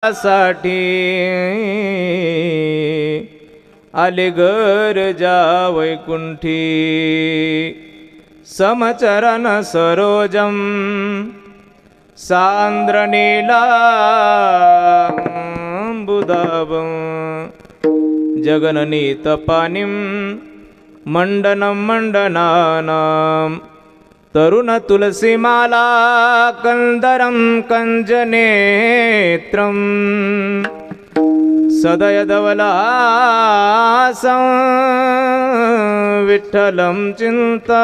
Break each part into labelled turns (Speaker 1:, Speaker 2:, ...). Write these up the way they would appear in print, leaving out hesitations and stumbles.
Speaker 1: साठी आले गरजा वैकुंठी समचरण सरोजम सांद्रनीलाम्बुदाभं जगननीतपानिं मंडनं मंडनानां तरुणतुलसीमाला कंदरं कंजनेत्रं सदयधवलासं विठ्ठलं चिन्तयामि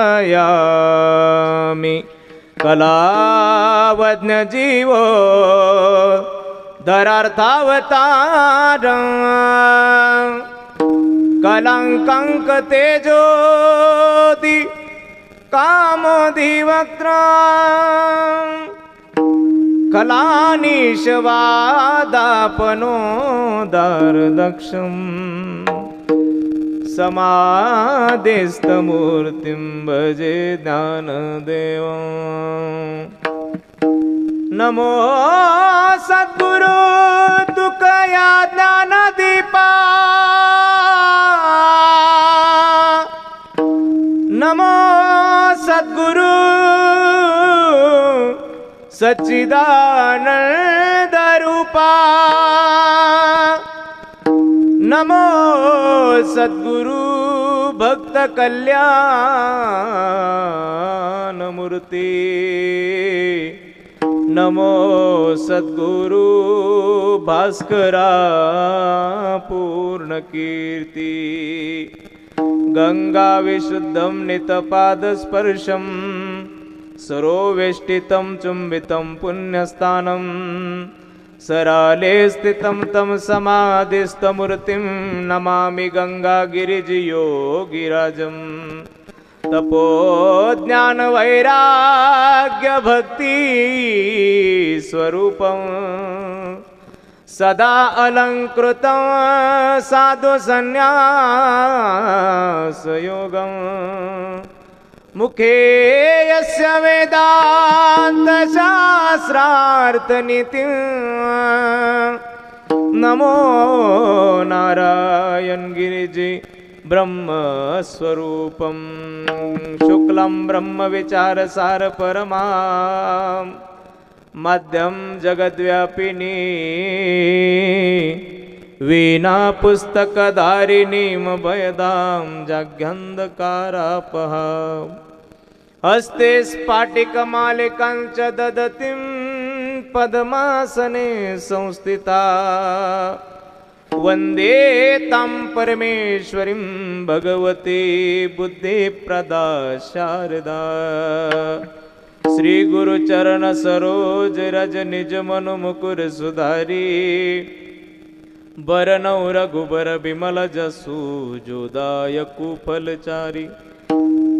Speaker 1: कलावज्ञजीवो दरार्थावतारं कलंकंक तेजोति कामोधिवक्त्र कलानिशवादापनोदारदक्षं समाधिस्थमूर्तिं भजे ज्ञानदेवं। नमो सद्गुरु तुकया ज्ञानदीपा नमो सद्गुरु सच्चिदानंद रूपा नमो सद्गुरु भक्त कल्याण मूर्ति नमो सद्गुरु भास्करा पूर्ण कीर्ति गंगा विशुद्धं नितपादस्पर्शं सरोवेष्टितं चुंबितं पुण्यस्थानं सराले स्थितं तं समाधिस्थमूर्तिं नमामि गंगागिरिजयोगिराजं। तपो ज्ञान वैराग्य भक्ति स्वरूपं सदा अलंकृतं साधु संन्यास योगं मुखे यस्य वेदांत शास्त्रार्थ नीतिं नमो नारायण गिरिजि ब्रह्मस्वरूपं शुक्लं ब्रह्म विचारसार परमां मध्यम जगद्व्यापिनी वीणा पुस्तकधारिणीं भयदां जाग्यन्धकारापहा हस्ते स्फाटिकमालिकां च ददतीं पद्मासने संस्थिता वन्दे तां परमेश्वरीं भगवती बुद्धिप्रदा शारदा। श्री गुरु चरण सरोज रज निज मनु मुकुर सुधारी बरनौ रघुबर बिमल जसु जोदायकु फलचारी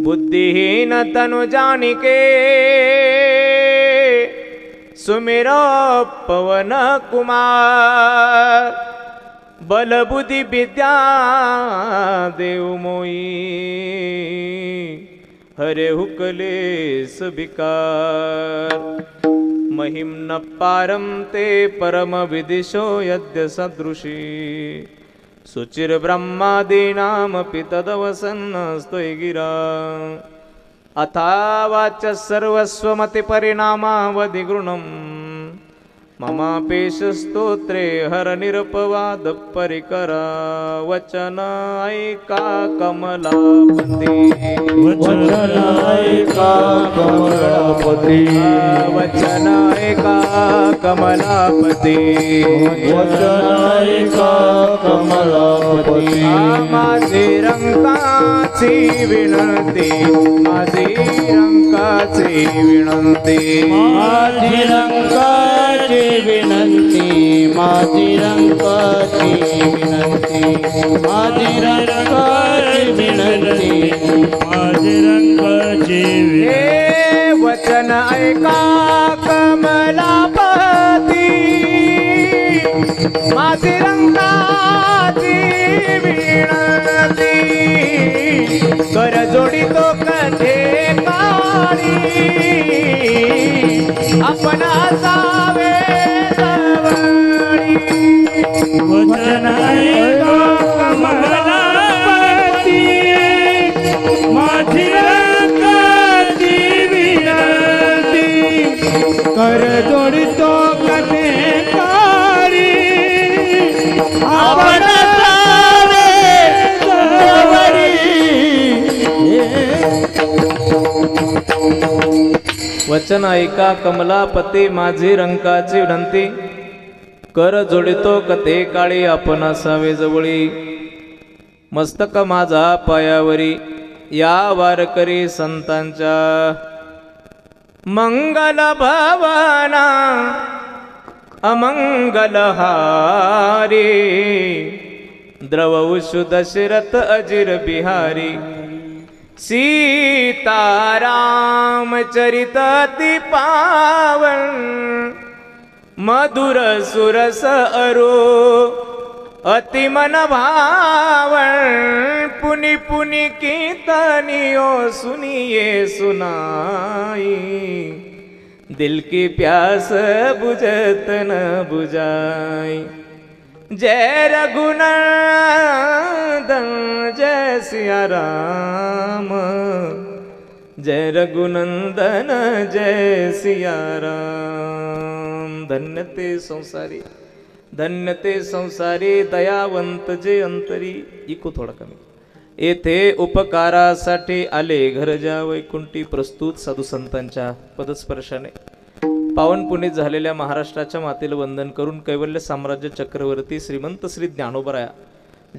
Speaker 1: बुद्धिहीन तनु जानिके सुमिरो पवन कुमार बल बुद्धि विद्या देव मोई हरे हुकलेस विकार महिम न पारम ते परम विदिशो यद्य सदृशी सुचिर ब्रह्मादीनामपि तदवसन्नस्त्वयि गिरा अथा वाच सर्वस्वमति परिणामावधि गृणम् ममापेशस्तोत्रे हर निरपवाद परिकरा वचन ऐका कमलापति
Speaker 2: वचन ऐका कमलापति
Speaker 1: वचन ऐका कमलापति
Speaker 2: वचन ऐका कमलापति
Speaker 1: माझी रंकाची विनंती माझी रंकाची विनंती
Speaker 2: माझी रंकाची विनंती माझी रंकाची विनंती माझी रंकाची विनंती माझी रंकाची
Speaker 1: हे वचन ऐका कमलापती माझी रंकाची विनंती कर जोडी तो कधे काळी आपण असावे जवळी वचन ऐका कमलापती माझी रंकाची विनंती कर जोडितो कथे काळी आपण असावे जवळी मस्तक माझा पायावरी या वारकरी संतांच्या मंगल भावना अमंगल हारी द्रवउषु दशरथ अजिर बिहारी सीताराम चरित अति पावन मधुर सुरस अरो अति मन भावन पुनि पुनि कीर्तनियो सुनिए सुनाई दिल की प्यास बुझत न बुझाई जय रघुनंदन जय सिया राम जय रघुनंदन जय सिया राम धन्य ते संसारी धन्य ते संसारी दयावंत जे अंतरी इको थोडा कमी येथे उपकारासाठी आले घर ज्या वैकुंठी प्रस्तुत साधू संतांच्या पदस्पर्शाने पावन पुनीत झालेल्या महाराष्ट्राच्या मातेला वंदन करून कैवल्य साम्राज्य चक्रवर्ती श्रीमंत श्री ज्ञानोबराया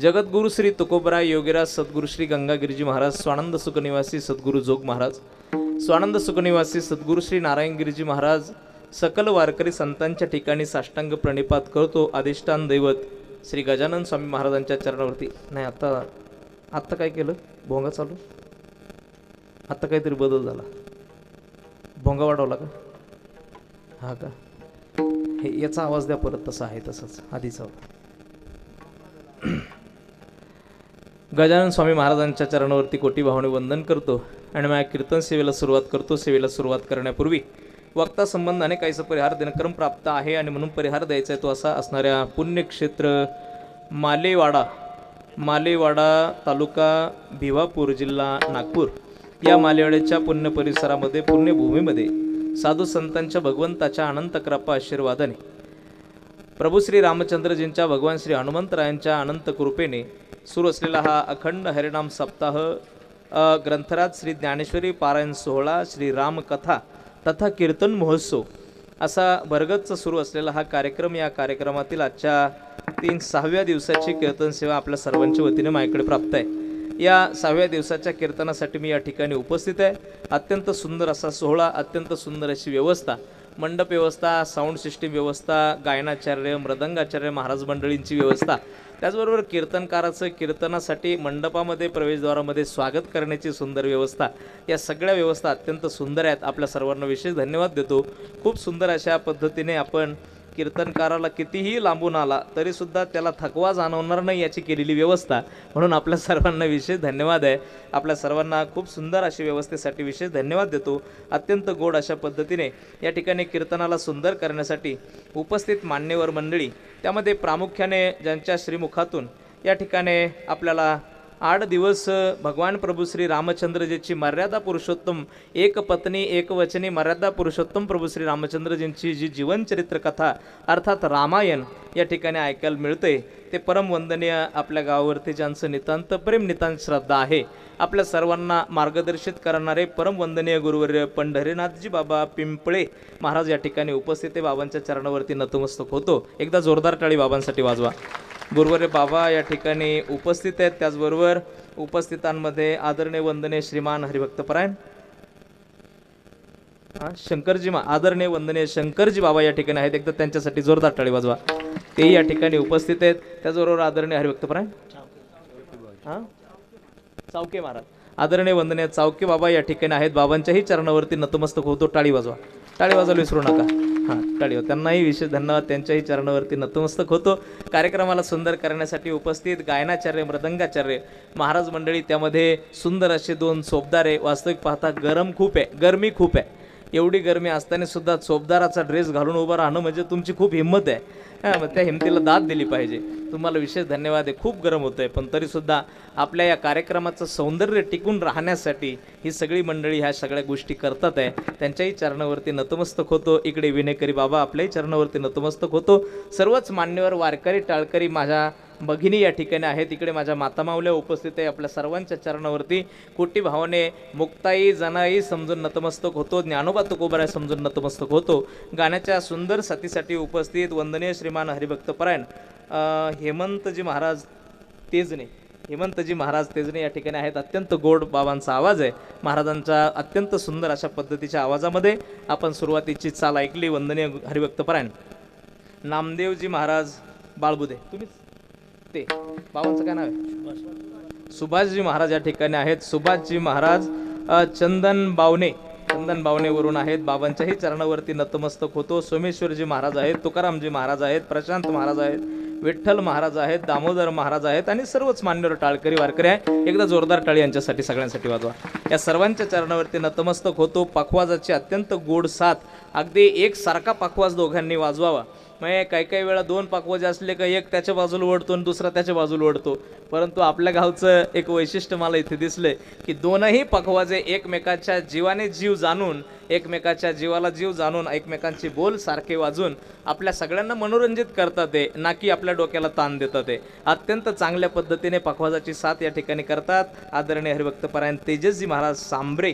Speaker 1: जगद्गुरु श्री तुकोबराय योगीराज सद्गुरु श्री गंगागिरीजी महाराज स्वानंद सुखनिवासी सद्गुरु जोग महाराज स्वानंद सुखनिवासी सद्गुरु श्री नारायणगिरीजी महाराज सकल वारकरी संतांच्या ठिकाणी साष्टांग प्रणिपात करतो अधिष्ठान दैवत श्री गजानन स्वामी महाराजांच्या चरणावरती नाही आत्ता काय केलं भोंगा चालू आत्ता काहीतरी बदल झाला भोंगा वाढवला का हा का हे याचा आवाज द्या परत तसा आहे तसंच आधीचा होता गजानन स्वामी महाराजांच्या चरणावरती कोटी भावने वंदन करतो आणि माझ्या कीर्तन सेवेला सुरुवात करतो सेवेला सुरुवात करण्यापूर्वी वक्ता संबंधाने काहीसा परिहार दिनक्रम प्राप्त आहे आणि म्हणून परिहार द्यायचा आहे तो असा असणाऱ्या पुण्यक्षेत्र मालेवाडा तालुका भिवापूर जिल्हा नागपूर या मालेवाड्याच्या पुण्य परिसरामध्ये पुण्यभूमीमध्ये साधू संतांच्या भगवंताच्या अनंत कृपा आशीर्वादाने प्रभू श्री रामचंद्रजींच्या भगवान श्री हनुमंतरायांच्या अनंत कृपेने सुरू असलेला हा अखंड हरिनाम सप्ताह ग्रंथराज श्री ज्ञानेश्वरी पारायण सोहळा श्री रामकथा तथा कीर्तन महोत्सव असा भरगच्च सुरू असलेला हा कार्यक्रम या कार्यक्रमातील आजच्या 6व्या दिवसाची कीर्तन सेवा आपल्या सर्वांच्या वतीने माझ्याकडे प्राप्त आहे। या 6व्या दिवसाच्या कीर्तनासाठी मी या ठिकाणी उपस्थित आहे। अत्यंत सुंदर असा सोहळा, अत्यंत सुंदर अशी व्यवस्था, मंडप व्यवस्था, साऊंड सिस्टीम व्यवस्था, गायनाचार्य, मृदंगाचार्य महाराज मंडळींची व्यवस्था, त्याचबरोबर कीर्तनकाराचं कीर्तनासाठी मंडपामध्ये प्रवेशद्वारामध्ये स्वागत करण्याची सुंदर व्यवस्था, या सगळ्या व्यवस्था अत्यंत सुंदर आहेत। आपल्या सर्वांना विशेष धन्यवाद देतो। खूप सुंदर अशा पद्धतीने आपण कीर्तनकाराला कितीही लांबून आला तरीसुद्धा त्याला थकवा जाणवणार नाही याची केलेली व्यवस्था, म्हणून आपल्या सर्वांना विशेष धन्यवाद आहे। आपल्या सर्वांना खूप सुंदर अशी व्यवस्थेसाठी विशेष धन्यवाद देतो। अत्यंत गोड अशा पद्धतीने या ठिकाणी कीर्तनाला सुंदर करण्यासाठी उपस्थित मान्यवर मंडळी, त्यामध्ये प्रामुख्याने ज्यांच्या श्रीमुखातून या ठिकाणी आपल्याला 8 दिवस भगवान प्रभू श्री रामचंद्रजीची मर्यादा पुरुषोत्तम एक पत्नी एक वचनी मर्यादा पुरुषोत्तम प्रभू श्री रामचंद्रजींची जी जीवनचरित्र कथा अर्थात रामायण या ठिकाणी ऐकायला मिळते, ते परम वंदनीय आपल्या गावावरती ज्यांचं नितांत प्रेम नितांत श्रद्धा आहे, आपल्या सर्वांना मार्गदर्शित करणारे परम वंदनीय गुरुवर्य पंढरीनाथजी बाबा पिंपळे महाराज या ठिकाणी उपस्थित आहे। बाबांच्या चरणावरती नतमस्तक होतो। एकदा जोरदार टाळी बाबांसाठी वाजवा। गुरुवर्य बाबा या ठिकाणी उपस्थित आहेत। त्याचबरोबर उपस्थितांमध्ये आदरणीय वंदनीय श्रीमान हरिभक्तपरायण शंकरजी आदरणीय वंदनीय शंकरजी बाबा या ठिकाणी आहेत। एकदा त्यांच्यासाठी जोरदार टाळी वाजवा। ते या ठिकाणी उपस्थित आहेत। त्याचबरोबर आदरणीय हरिभक्तपरायण चावके महाराज, आदरणीय वंदनीय चावके बाबा या ठिकाणी आहेत। बाबांच्याही चरणावरती नतमस्तक होतो। टाळी वाजवा, टाळी वाजवायला विसरू नका। हां, टाळी, त्यांनाही विशेष धन्यवाद। त्यांच्याही चरणावरती नतमस्तक होतो। कार्यक्रमाला सुंदर करण्यासाठी उपस्थित गायनाचार्य, मृदंगाचार्य महाराज मंडळी, त्यामध्ये सुंदर असे 2 चोपदारे। वास्तविक पाहता गरमी खूप आहे। एवढी गरमी असताना सुद्धा चोपदाराचा ड्रेस घालून उभं राहणं म्हणजे तुमची खूप हिंमत आहे। मग त्या हिमतीला दाद दिली पाहिजे। तुम्हाला विशेष धन्यवाद आहे। खूप गरम होतं आहे, पण तरीसुद्धा आपल्या या कार्यक्रमाचं सौंदर्य टिकून राहण्यासाठी ही सगळी मंडळी ह्या सगळ्या गोष्टी करतात आहे। त्यांच्याही चरणावरती नतमस्तक होतो। इकडे विनेकरी बाबा आपल्याही चरणावरती नतमस्तक होतो। सर्वच मान्यवर वारकरी टाळकरी माझ्या भगिनी या ठिकाणी आहेत. इकडे माझ्या माता माऊल्या उपस्थित आहे. आपल्या सर्वांच्या चरणावरती कोटी भावाने मुक्ताई जनाई समजून नतमस्तक होतो, ज्ञानोबा तुकोबराय समजून नतमस्तक होतो. गाण्याच्या सुंदर साथीसाठी उपस्थित वंदनीय श्रीमान हरिभक्तपरायण हेमंतजी महाराज तेजने या ठिकाणी आहेत. अत्यंत गोड बाबांचा आवाज आहे. महाराजांच्या अत्यंत सुंदर अशा पद्धतीच्या आवाजामध्ये आपण सुरुवातीची चाल ऐकली. वंदनीय हरिभक्तपरायण नामदेवजी महाराज बाळबुदे, तुम्हीच ते बाबांचं काय नाव आहे? सुभाषजी महाराज या ठिकाणी आहेत. सुभाषजी महाराज चंदन बावनेवरून आहेत. बाबांच्याही चरणावरती नतमस्तक होतो. सोमेश्वरजी महाराज आहेत, तुकारामजी महाराज आहेत, प्रशांत महाराज आहेत, विठ्ठल महाराज आहेत, दामोदर महाराज आहेत आणि सर्वच मान्यवर टाळकरी वारकरी आहे. एकदा जोरदार टाळी यांच्यासाठी सगळ्यांसाठी वाजवा. या सर्वांच्या चरणावरती नतमस्तक होतो. पाखवाजाची अत्यंत गोड साथ, अगदी एक सारखा पाखवाज दोघांनी वाजवावा. म्हणजे काही वेळा दोन पाखवाजे असले का एक त्याच्या बाजूला ओढतो आणि दुसरा त्याच्या बाजूला ओढतो. परंतु आपल्या गावचं एक वैशिष्ट्य मला इथे दिसलंय की दोनही पाखवाजे एकमेकाच्या जीवाने जीव जाणून, एकमेकाच्या जीवाला जीव जाणून, एकमेकांची बोल सारखे वाजून आपल्या सगळ्यांना मनोरंजित करतात ते, ना की आपल्या डोक्याला ताण देतात ते. अत्यंत चांगल्या पद्धतीने पाखवाजाची साथ या ठिकाणी करतात. आदरणीय हरिभक्तपरायण तेजसजी महाराज सांबरे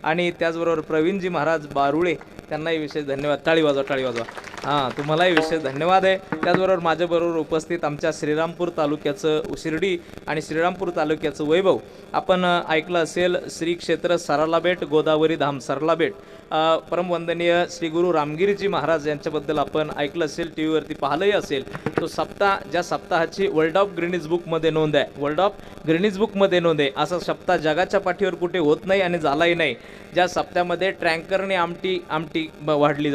Speaker 1: आणि त्याचबरोबर प्रवीणजी महाराज बारुळे, त्यांनाही विशेष धन्यवाद. टाळी वाजवा. हां, तुम्हालाही विशेष धन्यवाद आहे. त्याचबरोबर माझ्याबरोबर उपस्थित आमच्या श्रीरामपूर तालुक्याचं शिर्डी आणि श्रीरामपूर तालुक्याचं वैभव आपण ऐकलं असेल. श्री क्षेत्र सरलाबेट, गोदावरी धाम सरलाबेट, परमवंदनीय श्री गुरु रामगिरीजी महाराज यांच्याबद्दल आपण ऐकलं असेल, टी व्हीवरती पाहिलंही असेल. तो सप्ताह, ज्या सप्ताहाची वर्ल्ड ऑफ ग्रीनिज बुकमध्ये नोंद आहे, असा सप्ताह जगाच्या पाठीवर कुठे होत नाही आणि झालाही नाही. ज्या सप्त्यामध्ये ट्रँकरने आमटी वाढली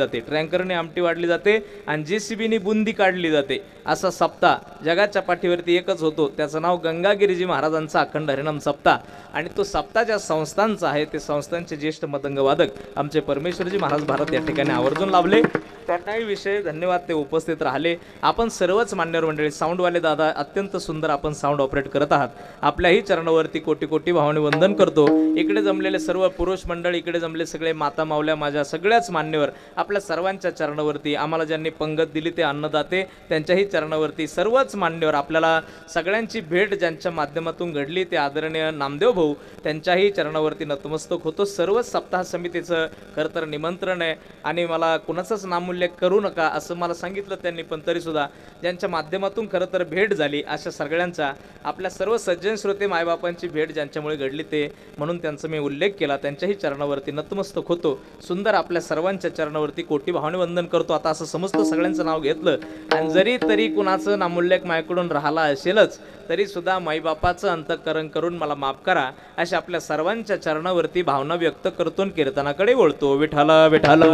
Speaker 1: जाते आणि JCBने बुंदी काढली जाते, असा सप्ताह जगाच्या पाठीवरती एकच होतो. त्याचं नाव गंगागिरीजी महाराजांचा अखंड हरिनाम सप्ताह. आणि तो सप्ताह ज्या संस्थांचा आहे, ते संस्थांचे ज्येष्ठ मदंगवादक आमचे परमेश्वरजी महाराज भारत या ठिकाणी आवर्जून लाभले. त्यांनाही विषय धन्यवाद, ते उपस्थित राहिले. आपण सर्वच मान्यवर मंडळी, साऊंडवाले दादा अत्यंत सुंदर आपण साऊंड ऑपरेट करत आहात. आपल्याही चरणावरती कोटी कोटी भावाने वंदन करतो. इकडे जमलेले सर्व पुरुष मंडळ, इकडे जमले सगळे माता मावल्या, माझ्या सगळ्याच मान्यवर, आपल्या सर्वांच्या चरणावरती, आम्हाला ज्यांनी पंगत दिली ते अन्नदाते, त्यांच्याही चरणावरती सर्वच मान्यवर, आपल्याला सगळ्यांची भेट ज्यांच्या माध्यमातून घडली ते आदरणीय नामदेव भाऊ, त्यांच्याही चरणावरती नतमस्तक होतो. सर्वच सप्ताह समितीचं खरं तर निमंत्रण आहे आणि मला कुणाचाच नामोल्लेख करू नका असं मला सांगितलं त्यांनी, पण तरीसुद्धा ज्यांच्या माध्यमातून खरं तर भेट झाली अशा सगळ्यांचा, आपल्या सर्व सज्जन श्रोते मायबापांची भेट ज्यांच्यामुळे घडली ते, म्हणून त्यांचा मी उल्लेख केला. त्यांच्याही चरणावरती नतमस्तक होतो. सुंदर आपल्या सर्वांच्या चरणावरती कोटी भावाने वंदन करतो. आता असं समजतं सगळ्यांचं नाव घेतलं आणि जरी तरी कुणाचं नामोल्लेख माझ्याकडून राहिला असेलच तरी सुद्धा माईबापाचं अंतःकरण करून मला माफ करा, अशा आपल्या सर्वांच्या चरणावरती भावना व्यक्त करतो आणि कीर्तनाकडे वळतो. विठाला विठाला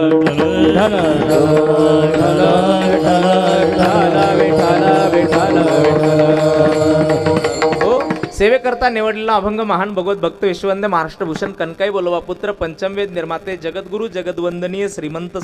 Speaker 1: सेवेकरता निवडलेला अभंग महान भगवत भक्त विश्ववंद्य महाराष्ट्रभूषण कनकाई बोलवा पुत्र पंचमवेद निर्माते जगद्गुरु जगद्वंदनीय श्रीमंत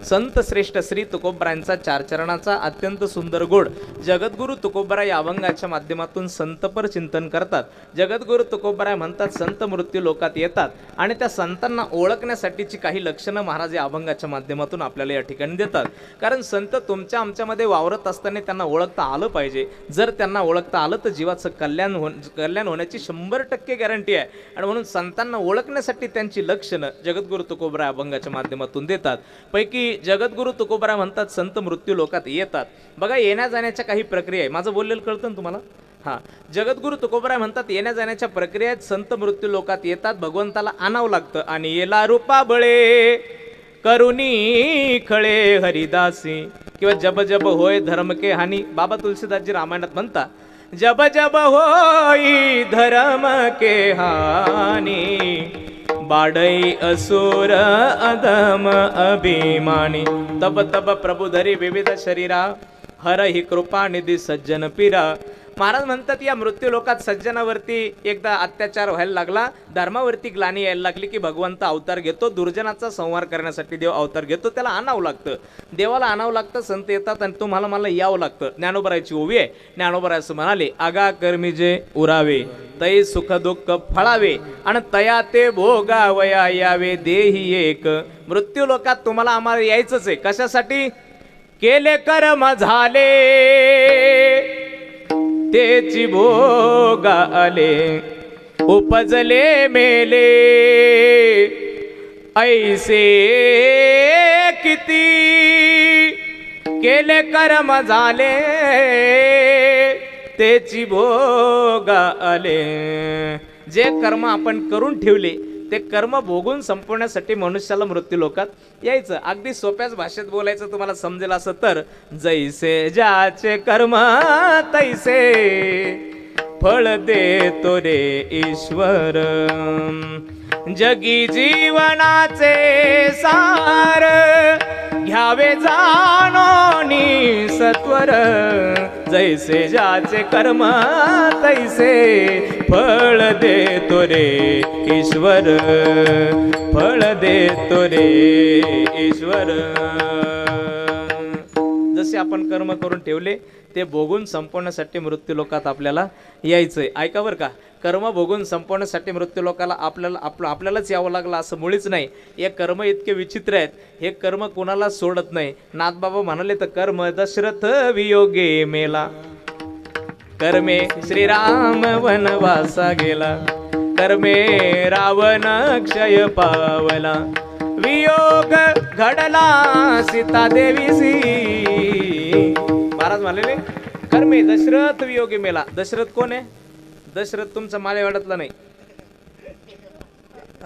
Speaker 1: संत श्रेष्ठ श्री तुकोबरायांचा चार चरणाचा अत्यंत सुंदर गोड जगद्गुरु तुकोबराय या अभंगाच्या माध्यमातून संतपर चिंतन करतात. जगद्गुरु तुकोबराय म्हणतात संत मृत्यू लोकात येतात आणि त्या संतांना ओळखण्यासाठीची काही लक्षणं महाराज या अभंगाच्या माध्यमातून आपल्याला या ठिकाणी देतात. कारण संत तुमच्या आमच्यामध्ये वावरत असताना त्यांना ओळखता आलं पाहिजे. जर त्यांना ओळखता आलं तर जीवाचं कल्याण होण्याची 100% गॅरंटी आहे. आणि म्हणून संतांना ओळखण्यासाठी त्यांची लक्षणं जगद्गुरु तुकोबराय अभंगाच्या माध्यमातून देतात. पैकी जगद्गुरु तुकोबराय म्हणतात संत मृत्यू लोकात येतात. बघा, येण्या जाण्याच्या काही प्रक्रिया आहे. माझं बोललेलं कळतं ना तुम्हाला? हां, जगद्गुरु तुकोबराय म्हणतात येण्या जाण्याच्या प्रक्रियेत संत मृत्यू लोकात येतात. भगवंताला आणावं लागतं आणि येला रूपा बळे करुणी खळे हरिदासी किंवा जब जब होय धर्म के हानी. बाबा तुलसीदासजी रामायणात म्हणता जब जब होई धर्म के हानी बाडई असुर अधम अभिमानी तब तब प्रभु धरी विविध शरीरा हर ही कृपा निधी सज्जन पिरा. महाराज म्हणतात या मृत्यू लोकात सज्जनावरती एकदा अत्याचार व्हायला लागला, धर्मावरती ग्लानी यायला लागली की भगवंत अवतार घेतो. दुर्जनाचा संहार करण्यासाठी देव अवतार घेतो. त्याला आणावं लागतं, देवाला आणावं लागतं. संत येतात आणि तुम्हाला मला यावं लागतं. ज्ञानोबरायची ओवी आहे. ज्ञानोबराय असं म्हणाले आगा कर्मी जे उरावे तै सुख दुःख फळावे आणि तया ते भोगावया यावे देही एक. मृत्यू लोकात तुम्हाला आम्हाला यायचंच आहे. कशासाठी? केले कर्म झाले तेची भोग आले उपजले मेले ऐसे किती केले कर्म झाले तेची भोग आले. जे कर्म आपण करून ठेवले ते कर्म भोगून संपवण्यासाठी मनुष्याला मृत्यू लोकात यायचं. अगदी सोप्याच भाषेत बोलायचं तुम्हाला समजेल असं तर, जैसे ज्याचे कर्म तैसे फळ देतो रे ईश्वर. जगी जीवनाचे सार घ्यावे जाणोनी सत्वर. जैसे ज्याचे कर्म तैसे फळ देतो रे ईश्वर. फळ देतो रे ईश्वर. जसे आपण कर्म करून ठेवले ते भोगून संपवण्यासाठी मृत्यू लोकात आपल्याला यायचंय. ऐका बरं का, कर्म भोगून संपवण्यासाठी मृत्यू लोकाला आपल्यालाच यावं लागलं असं मुळीच नाही. हे कर्म इतके विचित्र आहेत, हे कर्म कोणाला सोडत नाही. नाथबाबा म्हणाले तर कर्म दशरथ वियोगे मेला. कर्मे श्रीराम वनवासा गेला. कर्मे रावण क्षय पावला. वियोग घडला सीता देवीसी. महाराज म्हणाले कर्मे दशरथ वियोगी मेला. दशरथ कोण आहे? दशरथ तुमचा मालेवाड्यातला नाही,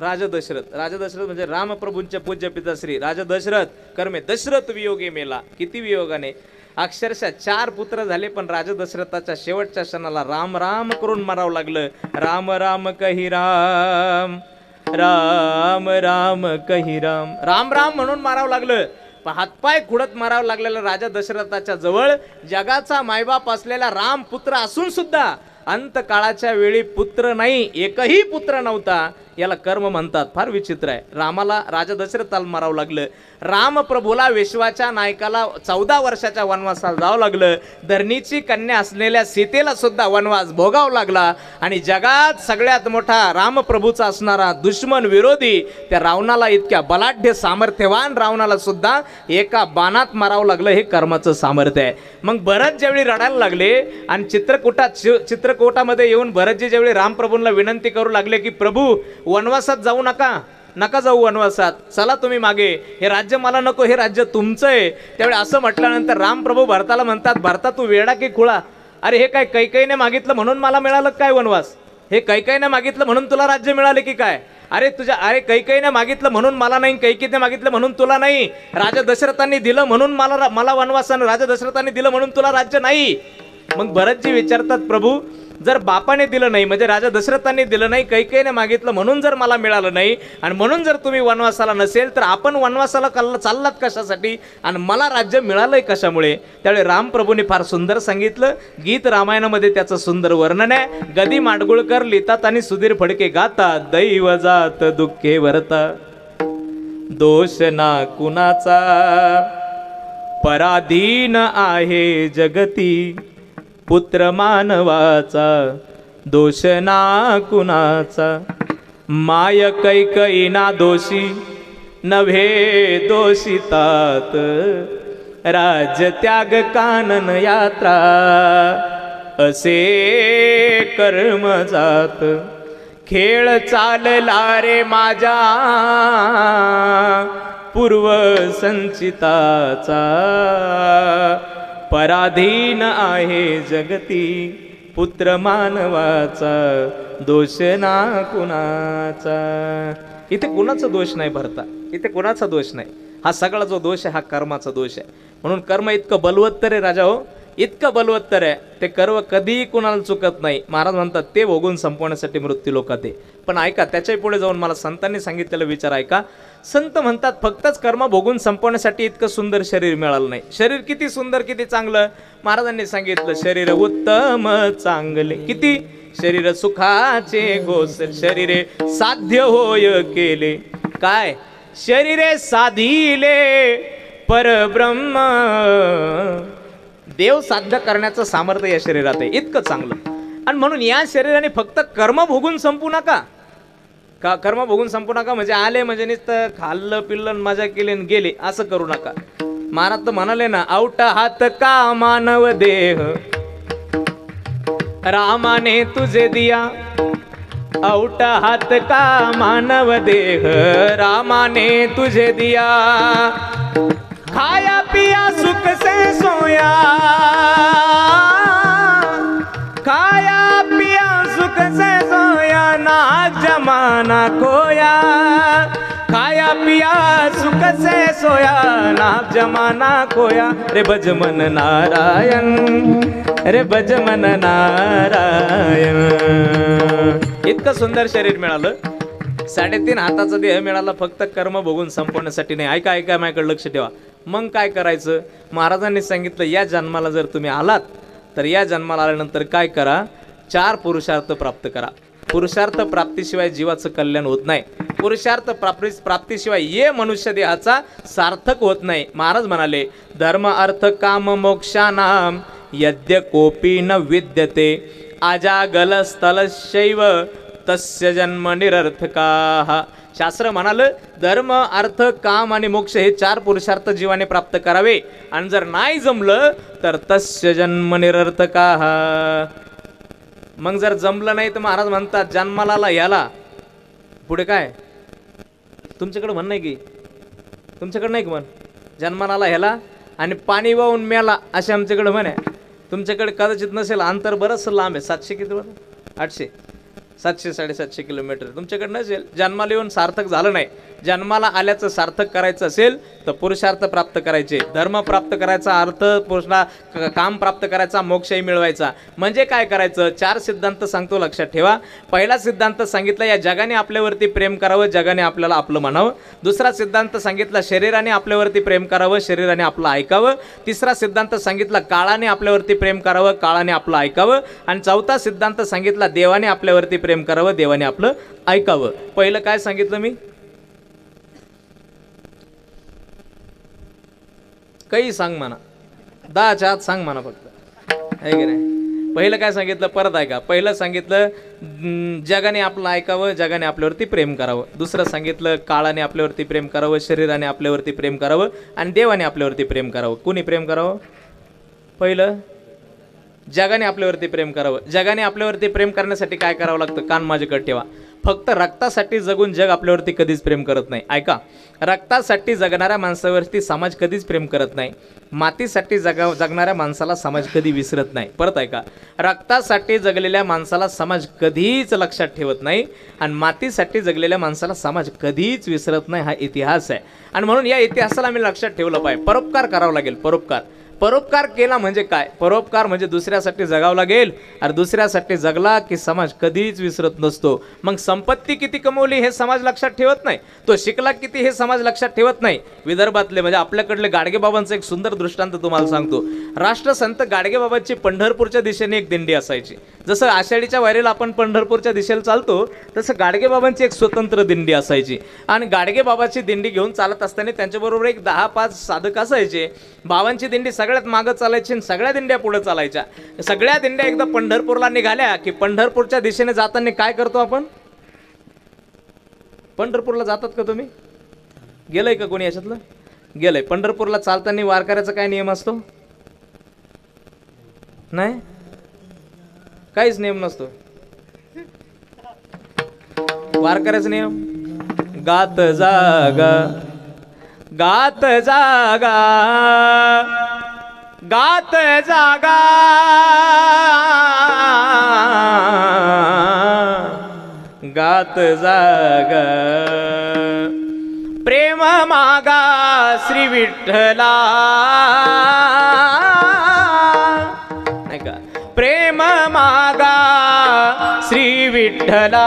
Speaker 1: राजा दशरथ. राजा दशरथ म्हणजे रामप्रभूंचे पूज्य पिता श्री राजा दशरथ. कर्मे दशरथ वियोगी मेला. किती वियोगाने, अक्षरशः 4 पुत्र झाले पण राजा दशरथाच्या शेवटच्या क्षणाला राम राम करून मारावं लागलं. राम राम कही राम, राम राम कही राम. राम राम म्हणून मारावं लागलं. हातपाय खुडत मारावं लागलेलं राजा दशरथाच्या जवळ जगाचा मायबाप असलेला राम पुत्र असून सुद्धा अंतकाळाच्या वेळी पुत्र नाही, एकही पुत्र नव्हता. याला कर्म म्हणतात. फार विचित्र आहे. रामाला राजा दशरथाला मारावं लागलं. रामप्रभूला विश्वाच्या नायकाला 14 वर्षाच्या वनवासाला जावं लागलं. धरणीची कन्या असलेल्या सीतेला सुद्धा वनवास भोगावा लागला. आणि जगात सगळ्यात मोठा रामप्रभूचा असणारा दुश्मन विरोधी त्या रावणाला, इतक्या बलाढ्य सामर्थ्यवान रावणाला सुद्धा एका बाणात मारावं लागलं. हे कर्माचं सामर्थ्य आहे. मग भरत ज्यावेळी रडायला लागले आणि चित्रकोटामध्ये येऊन भरतजी ज्यावेळी रामप्रभूंना विनंती करू लागले की प्रभू वनवासात जाऊ नका जाऊ वनवासात, चला तुम्ही मागे, हे राज्य मला नको, हे राज्य तुमचं आहे. त्यावेळी असं म्हटल्यानंतर रामप्रभू भरताला म्हणतात, भरता तू वेडा की खुळा? अरे हे काय कैकेयीने मागितलं म्हणून मला मिळालं काय वनवास? हे कैकेयीने मागितलं म्हणून तुला राज्य मिळाले की काय? अरे कैकेयीने मागितलं म्हणून मला नाही, कैकेयीने मागितलं म्हणून तुला नाही. राजा दशरथांनी दिलं म्हणून मला वनवासानं, राजा दशरथांनी दिलं म्हणून तुला राज्य नाही. मग भरतजी विचारतात, प्रभू जर बापाने दिलं नाही म्हणजे राजा दशरथांनी दिलं नाही, कैकेयीने मागितलं म्हणून जर मला मिळालं नाही आणि म्हणून जर तुम्ही वनवासाला नसेल तर आपण वनवासाला चाललात कशासाठी आणि मला राज्य मिळालंय कशामुळे? त्यावेळी रामप्रभूंनी फार सुंदर सांगितलं. गीत रामायणामध्ये त्याचं सुंदर वर्णन आहे. गदी माडगुळकर लिहितात आणि सुधीर फडके गातात. दैव जात दुःखे वरता दोष ना कुणाचा, पराधीन आहे जगती पुत्र मानवाचा, दोष ना कुणाचा. माय कैकेयीना दोषी नव्हे दोषितात, राज्य त्याग कानन यात्रा असे कर्म जात. खेळ चालला रे माझ्या पूर्व संचिताचा, पराधीन आहे जगती पुत्र मानवाचा, दोष ना कुणाचा. इथे कुणाचा दोष नाही भरता, इथे कुणाचा दोष नाही. हा सगळा जो दोष आहे हा कर्माचा दोष आहे. म्हणून कर्म इतकं बलवत्तर आहे राजा हो, इतकं बलवत्तर आहे. ते कर्म कधीही कुणाला चुकत नाही. महाराज म्हणतात ते भोगून संपवण्यासाठी मृत्यू लोकात आहे. पण ऐका, त्याच्याही पुढे जाऊन मला संतांनी सांगितलेलं विचार ऐका. संत म्हणतात फक्तच कर्म भोगून संपवण्यासाठी इतकं सुंदर शरीर मिळालं नाही. शरीर किती सुंदर किती चांगलं महाराजांनी सांगितलं. शरीर उत्तम चांगले किती, शरीर सुखाचे गोसल, शरीरे साध्य होय केले काय, शरीरे साधिले परब्रह्म. देव साध्य करण्याचं सामर्थ्य या शरीरात आहे, इतकं चांगलं. आणि म्हणून या शरीराने फक्त कर्म भोगून संपू नका. कर्म भोगून संपू नका म्हणजे आले म्हणजे नुसतं खाल्लं पिल्लं मजा केली आणि गेले असं करू नका. महाराज तर म्हणाले ना, आवटा हात का मानव देह, रामाने तुझे दिया औट हात का मानव देह, रामाने तुझे दिया खाया पिया सुख से सोया, खाया पिया सुख से सोया नाग जमाना खोया, खाया पिया सुख से सोया नाग जमाना खोया, रे भज मन नारायण, रे भज मन नारायण. इतकं सुंदर शरीर मिळालं, 3.5 हाताचा देह मिळाला फक्त कर्म भोगून संपवण्यासाठी नाही. ऐका ऐका माझ्याकडे लक्ष ठेवा. मग काय करायचं? महाराजांनी सांगितलं या जन्माला जर तुम्ही आलात तर या जन्माला आल्यानंतर काय करा? 4 पुरुषार्थ प्राप्त करा. पुरुषार्थ प्राप्तीशिवाय जीवाचं कल्याण होत नाही. पुरुषार्थ प्राप्तीशिवाय ये मनुष्य देहाचा सार्थक होत नाही. महाराज म्हणाले धर्म अर्थ काम मोक्षानाम यद्य कोपी न विद्यते अजागल स्थलशैव तस्य जन्म निरर्थकाः. शास्त्र म्हणालं धर्म अर्थ काम आणि मोक्ष हे 4 पुरुषार्थ जीवाने प्राप्त करावे आणि जर नाही जमलं तर तस्य जन्म निरर्थकाः. मग जर जमलं नाही तर महाराज म्हणतात जन्माला याला पुढे काय तुमच्याकडे म्हण नाही की तुमच्याकडे नाही की म्हण जन्माला ह्याला आणि पाणी वाहून मेला असे आमच्याकडे म्हण आहे. तुमच्याकडे कदाचित नसेल, अंतर बरंच लांब आहे. 700 किती बरं 800 700 750 किलोमीटर तुमच्याकडे नसेल. जन्माला येऊन सार्थक झालं नाही. जन्माला आल्याचं सार्थक करायचं असेल तर पुरुषार्थ प्राप्त करायचे, धर्म प्राप्त करायचा, अर्थ पुरुषा काम प्राप्त करायचा, मोक्षही मिळवायचा. म्हणजे काय करायचं? 4 सिद्धांत सांगतो, लक्षात ठेवा. पहिला सिद्धांत सांगितला या जगाने आपल्यावरती प्रेम करावं, जगाने आपल्याला आपलं म्हणावं. दुसरा सिद्धांत सांगितला शरीराने आपल्यावरती प्रेम करावं, शरीराने आपलं ऐकावं. तिसरा सिद्धांत सांगितला काळाने आपल्यावरती प्रेम करावं, काळाने आपलं ऐकावं. आणि चौथा सिद्धांत सांगितला देवाने आपल्यावरती प्रेम करावं, देवाने आपलं ऐकावं. पहिलं काय सांगितलं मी? काही सांग म्हणा, 10च्या आत सांग म्हणा फक्त, आहे की नाही? पहिलं काय सांगितलं? परत ऐका. पहिलं सांगितलं जगाने आपलं ऐकावं, जगाने आपल्यावरती प्रेम करावं. दुसरं सांगितलं काळाने आपल्यावरती प्रेम करावं, शरीराने आपल्यावरती प्रेम करावं आणि देवाने आपल्यावरती प्रेम करावं. कोणी प्रेम करावं? पहिलं जगाने आपल्यावरती प्रेम करावं. जगाने आपल्यावरती प्रेम करण्यासाठी काय करावं लागतं? कान माझ्याकडे ठेवा. फक्त रक्तासाठी जगून जग आपल्यावरती कधीच प्रेम करत नाही. ऐका, रक्तासाठी जगणाऱ्या माणसावरती समाज कधीच प्रेम करत नाही. मातीसाठी जगणाऱ्या माणसाला समाज कधी विसरत नाही. परत ऐका, रक्तासाठी जगलेल्या माणसाला समाज कधीच लक्षात ठेवत नाही आणि मातीसाठी जगलेल्या माणसाला समाज कधीच विसरत नाही. हा इतिहास आहे आणि म्हणून या इतिहासाला मी लक्षात ठेवलं पाहिजे. परोपकार करावा लागेल. परोपकार परोपकार केला म्हणजे काय? परोपकार म्हणजे दुसऱ्यासाठी जगावं लागेल आणि दुसऱ्यासाठी जगला की समाज कधीच विसरत नसतो. मग संपत्ती किती कमवली हे समाज लक्षात ठेवत नाही, तो शिकला किती हे समाज लक्षात ठेवत नाही. विदर्भातले म्हणजे आपल्याकडले गाडगेबाबांचं एक सुंदर दृष्टांत तुम्हाला सांगतो. राष्ट्रसंत गाडगेबाबांची पंढरपूरच्या दिशेने एक दिंडी असायची. जसं आषाढीच्या वारीला आपण पंढरपूरच्या दिशेला चालतो तसं गाडगेबाबांची एक स्वतंत्र दिंडी असायची आणि गाडगेबाबाची दिंडी घेऊन चालत असताना त्यांच्याबरोबर एक 10-5 साधक असायचे. बाबांची दिंडी सगळ्यात मागं चालायची आणि सगळ्या दिंड्या पुढे चालायच्या. सगळ्या दिंड्या एकदा पंढरपूरला निघाल्या की पंढरपूरच्या दिशेने जाताना काय करतो आपण? पंढरपूरला जातात का तुम्ही? गेलंय का कोणी याच्यातलं? गेलंय. पंढरपूरला चालताना वारकऱ्याचा काय नियम असतो? नाही, काहीच नियम नसतो. वारकऱ्याचा नियम गात जागा, गात जागा, गात जागा, गात जागा, प्रेम मागा श्री विठ्ठला. नाही का? प्रेम मागा श्री विठ्ठला,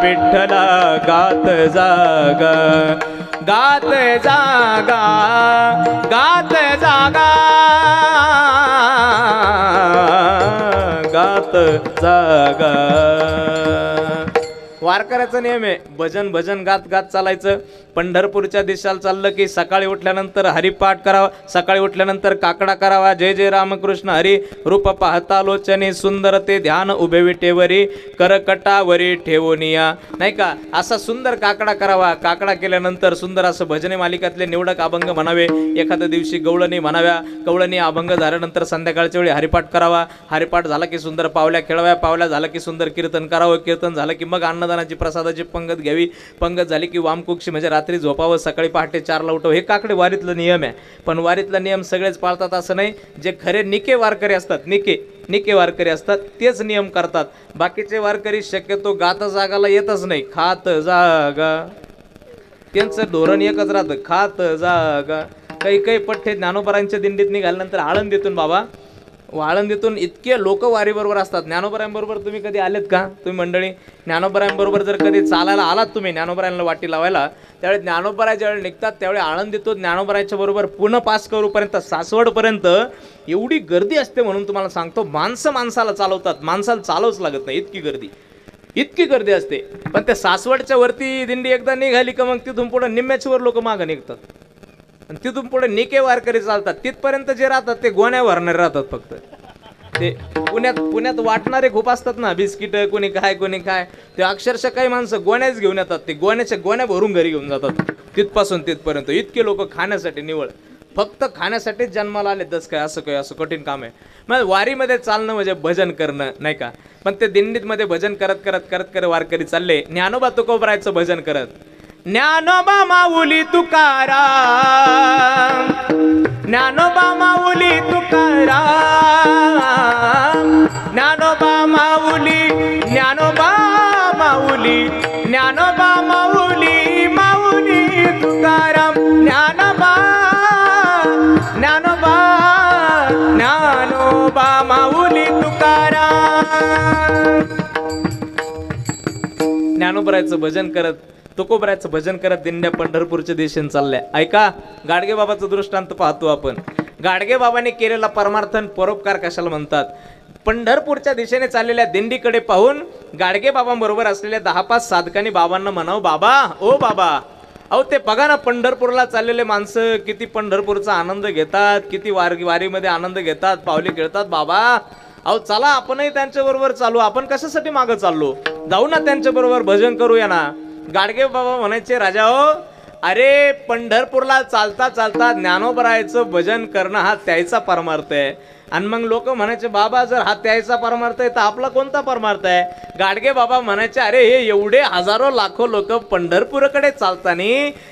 Speaker 1: विठ्ठला गात जागा, गात जागा, गात जागा, गात जागा. वारकऱ्याचा नियम आहे, भजन भजन गात गात चालायचं. पंढरपूरच्या दिशेला चाललं की सकाळी उठल्यानंतर हरिपाठ करावा, सकाळी उठल्यानंतर काकडा करावा. जय जय रामकृष्ण हरी, रूप पाहता लोचनी, सुंदर ते ध्यान उभे विटेवरी, करकटावरी ठेवूनिया, नाही का. असा सुंदर काकडा करावा. काकडा केल्यानंतर सुंदर असं भजने मालिकातले निवडक अभंग म्हणावे. एखाद्या दिवशी गवळणी म्हणाव्या. गवळणी अभंग झाल्यानंतर संध्याकाळच्या वेळी हरिपाठ करावा. हरिपाठ झाला की सुंदर पावल्या खेळव्या. पावल्या झाला की सुंदर कीर्तन करावं. कीर्तन झालं की मग अन्नदानाची प्रसादाची पंगत घ्यावी. पंगत झाली की वामकुक्षी म्हणजे रात्री झोपावं, सकाळी पहाटे 4ला उठावं. हे काकडे वारीतलं नियम आहे. पण वारीतला नियम सगळेच पाळतात असं नाही. जे खरे निके वारकरी असतात, निके वारकरी असतात तेच नियम करतात. बाकीचे वारकरी शक्यतो गात जागाला येतच नाही. खात जागा त्यांचं धोरण एकच राहतं, खात जागा. काही पठ्ठे ज्ञानोबरांच्या दिंडीत निघाल्यानंतर आळंदीतून बाबा, आळंदीतून इतके लोक वारीबरोबर असतात. ज्ञानोबरांबरोबर तुम्ही कधी आलेत का? तुम्ही मंडळी ज्ञानोबरांबरोबर जर कधी चालायला आलात तुम्ही, ज्ञानोबरांना वाटी लावायला, त्यावेळी ज्ञानोबरा ज्यावेळी निघतात त्यावेळी आळंदीतून ज्ञानोबरांच्या बरोबर पुणे पास करूपर्यंत सासवडपर्यंत एवढी गर्दी असते. म्हणून तुम्हाला सांगतो, माणसाला चालवतात, माणसाला चालवच लागत नाही, इतकी गर्दी असते. पण त्या सासवडच्या वरती दिंडी एकदा निघाली का मग तिथून पुढे निम्म्याच्या वर लोक मागं निघतात आणि तिथून पुढे निके वारकरी चालतात. तिथपर्यंत जे राहतात ते गोण्या भरणारे राहतात. फक्त ते पुण्यात वाटणारे खूप असतात ना, बिस्किट कोणी काय ते अक्षरशः काही माणसं गोण्याच घेऊन येतात. ते गोण्याच्या गोण्या भरून घरी घेऊन जातात. तिथपासून तिथपर्यंत इतके लोक खाण्यासाठी, निवळ फक्त खाण्यासाठीच जन्माला आले. दस काय असं कठीण काम आहे. मग वारीमध्ये चालणं म्हणजे भजन करणं, नाही का. पण ते दिंडीमध्ये भजन करत वारकरी चालले. ज्ञानोबा तुकोबरायचं भजन करत, ज्ञानोबा माऊली तुकाराम, ज्ञानोबा माऊली तुकाराम, ज्ञानोबा माऊली, ज्ञानोबा माऊली, ज्ञानोबा माऊली, माऊली तुकाराम, ज्ञानोबा, ज्ञानोबा, ज्ञानोबा माऊली तुकाराम. ज्ञानोबरायचं भजन करत, तुकोबरायचं भजन करत दिंड्या पंढरपूरच्या दिशेने चालल्या. ऐका, गाडगे बाबाचं दृष्टांत पाहतो आपण. गाडगे बाबांनी केलेला परमार्थन परोपकार कशाला म्हणतात? पंढरपूरच्या दिशेने चाललेल्या दिंडीकडे पाहून गाडगे बाबांबरोबर असलेल्या 10-5 साधकांनी बाबांना म्हणावं, बाबा, ओ बाबा, अहो ते बघा ना, पंढरपूरला चाललेले माणसं किती पंढरपूरचा आनंद घेतात, किती वारीमध्ये आनंद घेतात, पावली खेळतात. बाबा, अहो चला आपणही त्यांच्याबरोबर चालू. आपण कशासाठी मागं चाललो? जाऊ ना त्यांच्याबरोबर, भजन करूया ना. गाडगे बाबा म्हणायचे, राजा हो, अरे पंढरपूरला चालता चालता ज्ञानोबरायचं भजन करणं हा त्याचा परमार्थ आहे. आणि मग लोक म्हणायचे, बाबा जर हा त्याचा परमार्थ आहे तर आपला कोणता परमार्थ आहे? गाडगे बाबा म्हणायचे, अरे हे एवढे हजारो लाखो लोक पंढरपूरकडे चालताना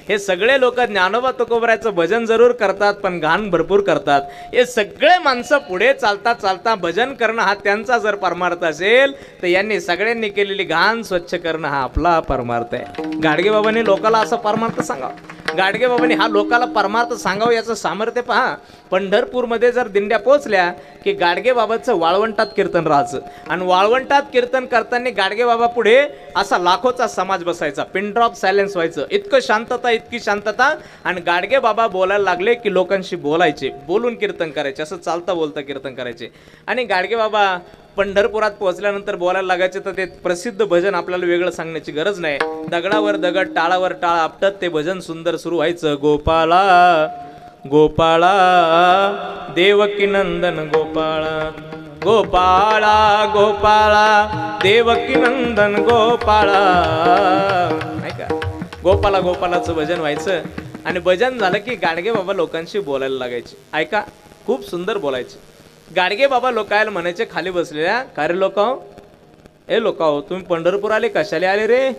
Speaker 1: हे सगळे लोक ज्ञानोबा तुकोबरायचं भजन जरूर करतात पण घाण भरपूर करतात. हे सगळे माणसं पुढे चालता चालता भजन करणं हा त्यांचा जर परमार्थ असेल तर यांनी सगळ्यांनी केलेली घाण स्वच्छ करणं हा आपला परमार्थ आहे. गाडगे बाबांनी लोकाला असा परमार्थ सांगावा. गाडगे बाबांनी हा लोकाला परमार्थ सांगावं याचं सामर्थ्य पहा. पंढरपूरमध्ये जर दिंड्या पोहोचल्या की गाडगे बाबाचं वाळवंटात कीर्तन राहायचं. आणि वाळवंटात कीर्तन करताना गाडगे बाबा पुढे असा लाखोचा समाज बसायचा. पिन ड्रॉप सायलेन्स व्हायचं. इतकी शांतता. आणि गाडगे बाबा बोलायला लागले की लोकांशी बोलायचे, बोलून कीर्तन करायचे, असं चालता बोलता कीर्तन करायचे. आणि गाडगे बाबा पंढरपुरात पोहोचल्यानंतर बोलायला लागायचे. तर ते प्रसिद्ध भजन आपल्याला वेगळं सांगण्याची गरज नाही. दगडावर दगड, टाळावर टाळ आपटत ते भजन सुंदर सुरू व्हायचं. गोपाळा गोपाळा देवकी नंदन गोपाळा, गोपाळा गोपाळा देवकी नंदन गोपाळा, नाही का. गोपाळाचं भजन व्हायचं. आणि भजन झालं की गाडगे बाबा लोकांशी बोलायला लागायचे. ऐका, खूप सुंदर बोलायचे. गाडगे बाबा लोकायला म्हणायचे खाली बसलेल्या, का रे लोक, ए लोक, तुम्ही पंढरपूर आले, कशाले आले रे?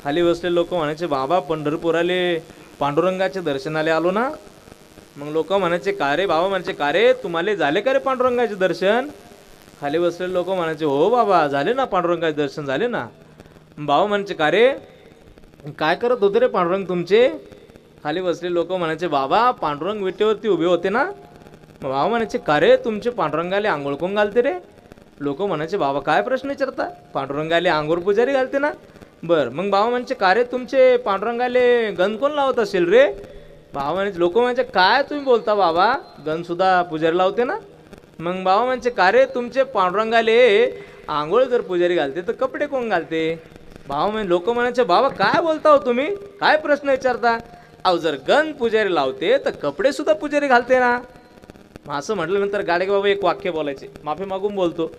Speaker 1: खाली बसले लोक म्हणायचे, बाबा पंढरपूर आले, पांडुरंगाच्या दर्शनाला आलो ना. मग लोक म्हणायचे, का रे? बाबा म्हणायचे, का रे तुम्हाला झाले का रे पांडुरंगाचे दर्शन? खाली बसलेले लोक म्हणायचे, हो बाबा झाले ना, पांडुरंगाचे दर्शन झाले ना. बाबा म्हणायचे, का रे काय करत होते रे पांडुरंग तुमचे? खाली बसलेले लोक म्हणायचे, बाबा पांडुरंग विटेवरती उभे होते ना. मग बाबा म्हणायचे, का रे तुमचे पांडुरंगाले आंघोळ कोण घालते रे? लोक म्हणायचे, बाबा काय प्रश्न विचारता, पांडुरंगाले आंघोळ पुजारी घालते ना. बरं, मग बाबा म्हणायचे, का रे तुमचे पांडुरंगाले गण कोण लावत असेल रे? बाबा म्हणायचे, लोक म्हणायचे, काय तुम्ही बोलता बाबा, गण सुद्धा पुजारी लावते ना. मग बाबा म्हणायचे, का रे तुमचे पांडुरंगाले आंघोळ जर पुजारी घालते तर कपडे कोण घालते? भाव म्हणजे लोक म्हणायचे, बाबा काय बोलता हो तुम्ही, काय प्रश्न विचारता? अहो जर गण पुजारी लावते तर कपडे सुद्धा पुजारी घालते ना. मग असं म्हटल्यानंतर गाडगे बाबा एक वाक्य बोलायचे, माफी मागून बोलतो.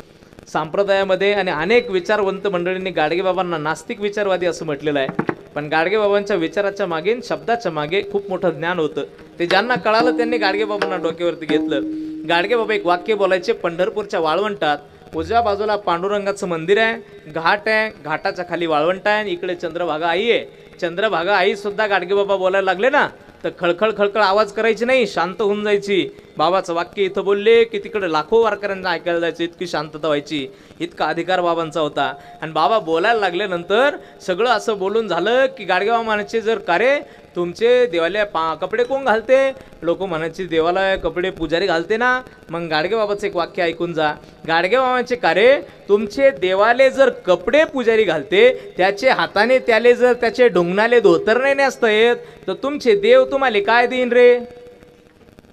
Speaker 1: संप्रदायामध्ये आणि अनेक विचारवंत मंडळींनी गाडगे बाबांना नास्तिक विचारवादी असं म्हटलेलं आहे, पण गाडगे बाबांच्या विचाराच्या मागे, शब्दाच्या मागे खूप मोठं ज्ञान होतं. ते ज्यांना कळालं त्यांनी गाडगे बाबांना डोक्यावरती घेतलं. गाडगे बाबा एक वाक्य बोलायचे, पंढरपूरच्या वाळवंटात उजव्या बाजूला पांडुरंगाचं मंदिर आहे, घाट आहे, घाटाच्या खाली वाळवंट आहे, आणि इकडे चंद्रभागा आई आहे. चंद्रभागा आई सुद्धा गाडगे बाबा बोलायला लागले ना तर खळखळ खळखळ आवाज करायची नाही, शांत होऊन जायची. बाबाचं वाक्य इथं बोलले की तिकडे लाखो वारकऱ्यांना ऐकायला जायचं, इतकी शांतता व्हायची, इतका अधिकार बाबांचा होता. आणि बाबा बोलायला लागल्यानंतर सगळं असं बोलून झालं की गाडगे बाबा म्हणायचे, जर का रे तुमचे देवालय कपडे कोण घालते? लोक म्हणायचे देवालय कपडे पुजारी घालते ना. मग गाडगे बाबाचं एक वाक्य ऐकून जा. गाडगे बाबांचे का रे तुमचे देवालय जर कपडे पुजारी घालते, त्याचे हाताने त्याले जर त्याचे ढुंगणाले धोतर नाही नेसता येत, तर तुमचे देव तुम्हाला काय देईन रे?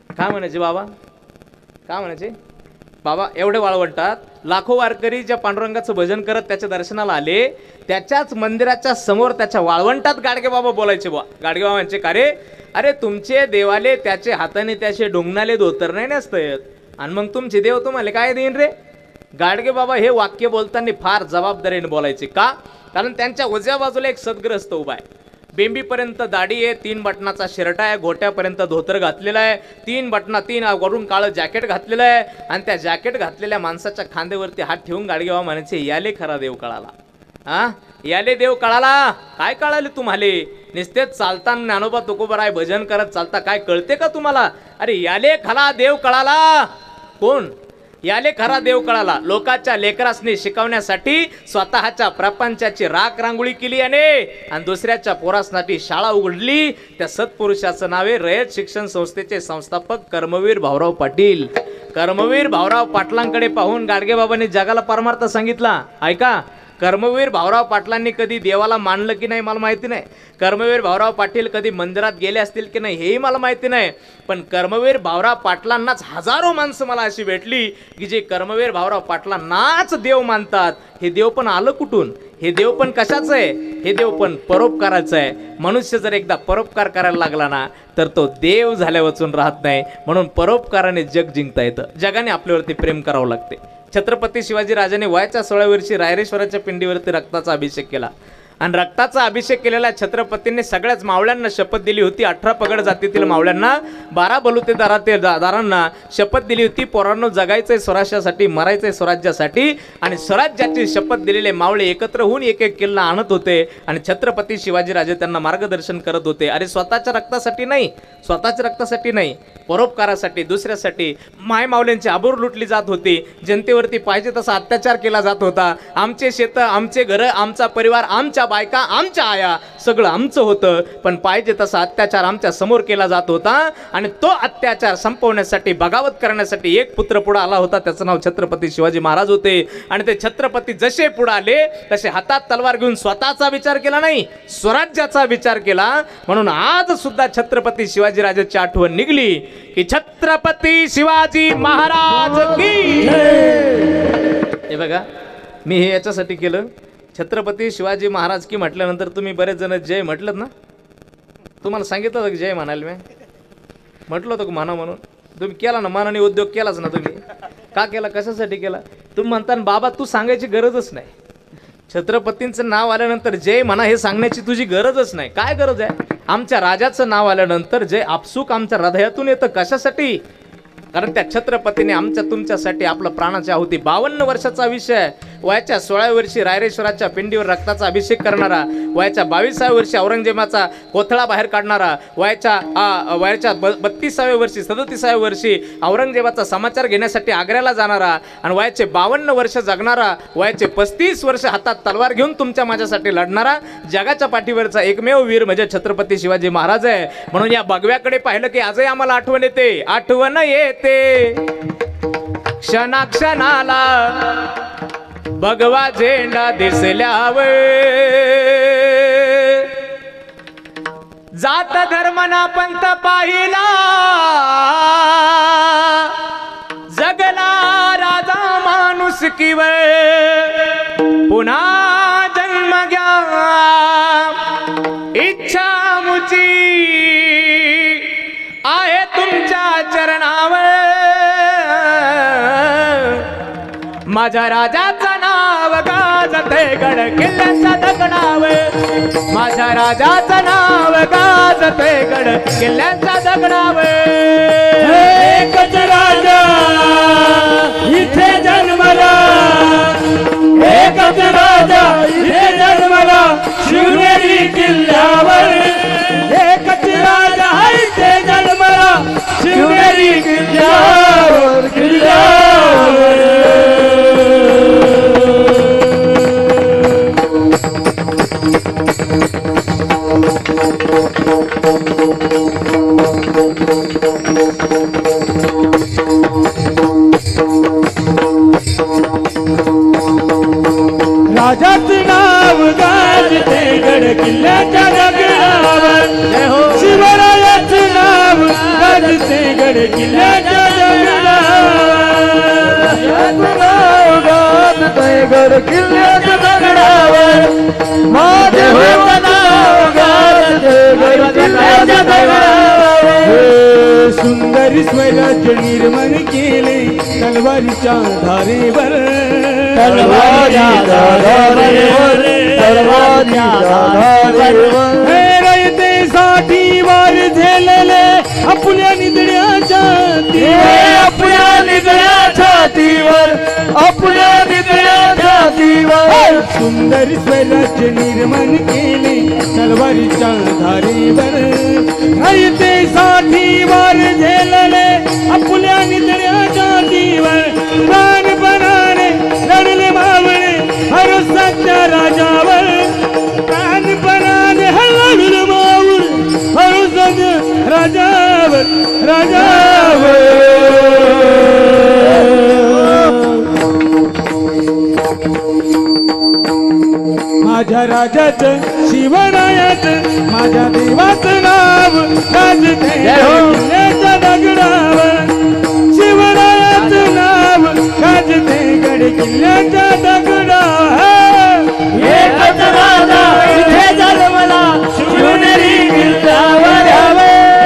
Speaker 1: काय म्हणायचे बाबा, काय म्हणायचे बाबा? एवढे वाळवंटात लाखो वारकरी ज्या पांडुरंगाचं भजन करत त्याच्या दर्शनाला आले, त्याच्याच मंदिराच्या समोर त्याच्या वाळवंटात गाडगे बाबा बोलायचे. गाडगे बाबा म्हणायचे का रे, अरे तुमचे देवाले त्याचे हाताने त्याचे डोंगणाले धोतर नाही नेसता येत, आणि मग तुमचे देव तुम्हाला काय देईन रे? गाडगे बाबा हे वाक्य बोलताना फार जबाबदारीने बोलायचे. का? कारण त्यांच्या उजव्या बाजूला एक सद्ग्रस्त उभा आहे, बेंबीपर्यंत दाढी आहे, 3 बटनाचा शर्ट आहे, गोट्यापर्यंत धोतर घातलेला आहे, 3 वरून काळं जॅकेट घातलेलं आहे, आणि त्या जॅकेट घातलेल्या माणसाच्या खांद्यावरती हात ठेवून गाडगे बाबा म्हणायचे, याले खरा देव कळाला. हा, याले देव कळाला. काय कळाले तुम्हाला? निस्तेच चालताना ज्ञानोबा तुकोबाराय भजन करत चालता, काय कळते का तुम्हाला? अरे याले खरा देव कळाला. कोण? याले खरा देव कळाला. लोकांच्या लेकरासने शिकवण्यासाठी स्वतःच्या प्रपंचाची राख रांगोळी केली आणि दुसऱ्याच्या पोरासाठी शाळा उघडली. त्या सत्पुरुषाचं नाव आहे रयत शिक्षण संस्थेचे संस्थापक कर्मवीर भाऊराव पाटील. कर्मवीर भाऊराव पाटलांकडे पाहून गाडगे बाबांनी जगाला परमार्थ सांगितला. ऐका, कर्मवीर भाऊराव पाटलांनी कधी देवाला मानलं की नाही मला माहिती नाही, कर्मवीर भाऊराव पाटील कधी मंदिरात गेले असतील की नाही हेही मला माहिती नाही, पण कर्मवीर भाऊराव पाटलांनाच हजारो माणसं मला अशी भेटली की जे कर्मवीर भाऊराव पाटलांनाच देव मानतात. हे देव पण आलं कुठून? हे देव पण कशाचं आहे? हे देव पण परोपकाराचं आहे. मनुष्य जर एकदा परोपकार करायला लागला ना तर तो देव झाल्या वाचून राहत नाही. म्हणून परोपकाराने जग जिंकता येतं. जगाने आपल्यावरती प्रेम करावं लागते. छत्रपती शिवाजी राजाने वयाच्या 16व्या वर्षी रायरेश्वराच्या पिंडीवरती रक्ताचा अभिषेक केला, आणि रक्ताचा अभिषेक केलेल्या छत्रपतींनी सगळ्याच मावळ्यांना शपथ दिली होती. 18 पगड जातीतील मावळ्यांना, 12 बलुतेदारांना शपथ दिली होती, पोरांनो जगायचंय स्वराज्यासाठी, मरायचंय स्वराज्यासाठी. आणि स्वराज्याची शपथ दिलेले मावळे एकत्र होऊन एक एक किल्ला आणत होते, आणि छत्रपती शिवाजीराजे त्यांना मार्गदर्शन करत होते. अरे स्वतःच्या रक्तासाठी नाही, स्वतःच्या रक्तासाठी नाही, परोपकारासाठी, दुसऱ्यासाठी. माय मावल्यांची आबरू लुटली जात होती, जनतेवरती पाहिजे तसा अत्याचार केला जात होता. आमचे शेत, आमचे घर, आमचा परिवार, आमच्या बायका, आमच्या आया, सगळं आमचं होतं, पण पाहिजे तसा अत्याचार आमच्या समोर केला जात होता. आणि तो अत्याचार संपवण्यासाठी, बगावत करण्यासाठी एक पुत्र पुढे आला होता, त्याचं नाव छत्रपती शिवाजी महाराज होते. आणि ते छत्रपती जसे पुढे आले तसे हातात तलवार घेऊन स्वतःचा विचार केला नाही, स्वराज्याचा विचार केला. म्हणून आज सुद्धा छत्रपती शिवाजीराजाची आठवण निघली की छत्रपती शिवाजी महाराज की जय. हे बघा, मी हे याच्यासाठी केलं, छत्रपती शिवाजी महाराज की म्हटल्यानंतर तुम्ही बरेच जण जय म्हटलं ना, तुम्हाला सांगितलं होतं की जय म्हणाल, मी म्हटलं होतं की म्हणा म्हणून. तुम्ही केला ना, मनाने उद्योग केलाच ना. तुम्ही का केला, कशासाठी केला? तुम्ही म्हणता बाबा तू सांगायची गरजच नाही, छत्रपतींचं नाव आल्यानंतर जय म्हणा हे सांगण्याची तुझी गरजच नाही. काय गरज आहे? आमच्या राजाचं नाव आल्यानंतर जय आपसूक आमच्या हृदयातून येतं. कशासाठी? कारण त्या छत्रपतीने आमच्या तुमच्यासाठी आपलं प्राणाची आहुती. 52 वर्षाचा विषय, वयाच्या 16व्या वर्षी रायरेश्वराच्या पिंडीवर रक्ताचा अभिषेक करणारा, वयाच्या 22व्या वर्षी औरंगजेबाचा कोथळा बाहेर काढणारा, वयाच्या 32व्या वर्षी 37व्या वर्षी औरंगजेबाचा समाचार घेण्यासाठी आग्र्याला जाणारा, आणि वयाचे 52 वर्ष जगणारा, वयाचे 35 वर्ष हातात तलवार घेऊन तुमच्या माझ्यासाठी लढणारा, जगाच्या पाठीवरचा एकमेव वीर म्हणजे छत्रपती शिवाजी महाराज आहे. म्हणून या भगव्याकडे पाहिलं की आजही आम्हाला आठवण येते, आठवण येते क्षणाक्षणाला. भगवा झेंडा दिसल्यावर जात धर्मना पंथ पाहिला, जगला राजा माणुसकीवर, पुन्हा जन्म घ्या माझ्या राजाचं नाव गाजते गड किल्ल्यांचा दगडाव माझ्या राजाचं नाव गाजते गड किल्ल्यांचा दगडाव
Speaker 2: एकच राजा इथे जन्मला एकच राजा इथे जन्मला शिवनेरी किल्ल्यावर एकच राजा इथे जन्मला शिवनेरी किल्ल्यावर किल्ल्यावर राजाचे नाव गाजते गड किल्ल्याच्या दगडावर शिवरायाचे नाव गाजते गड किल्ल्याच्या दगडावर गाजते गड किल्ल्याच्या दगडावर महादेवाचे नाव गाजते गड किल्ल्याच्या दगडावर सुंदर स्वराज्य निर्माण केले तलवारीच्या धारेवर तलवारीच्या धारेवर तलवारीच्या धारेवर रयतेसाठी वार झेलले आपल्या निधड्याच्या आपल्या निधड्याच्या छातीवर आपल्या निधड्याच्या छातीवर सुंदर स्वराज्य निर्माण केले तलवारीच्या धारेवर रयतेसाठी वार झेलले आपल्या निधड्याच्या छातीवर प्राणपणाने लढले मावळे हरसाच्या राजावर प्राणपणाने लढले मावळे हरसाच्या राजावर राजावर माझ्या राजाचं शिवरायाचं माझ्या देवाचं नाव गाजते किल्ल्याच्या दगडावर शिवरायाचं नाव गाजते गड किल्ल्याच्या दगडावर एकच राजा इथे जन्मला शिवनेरी किल्ल्यावर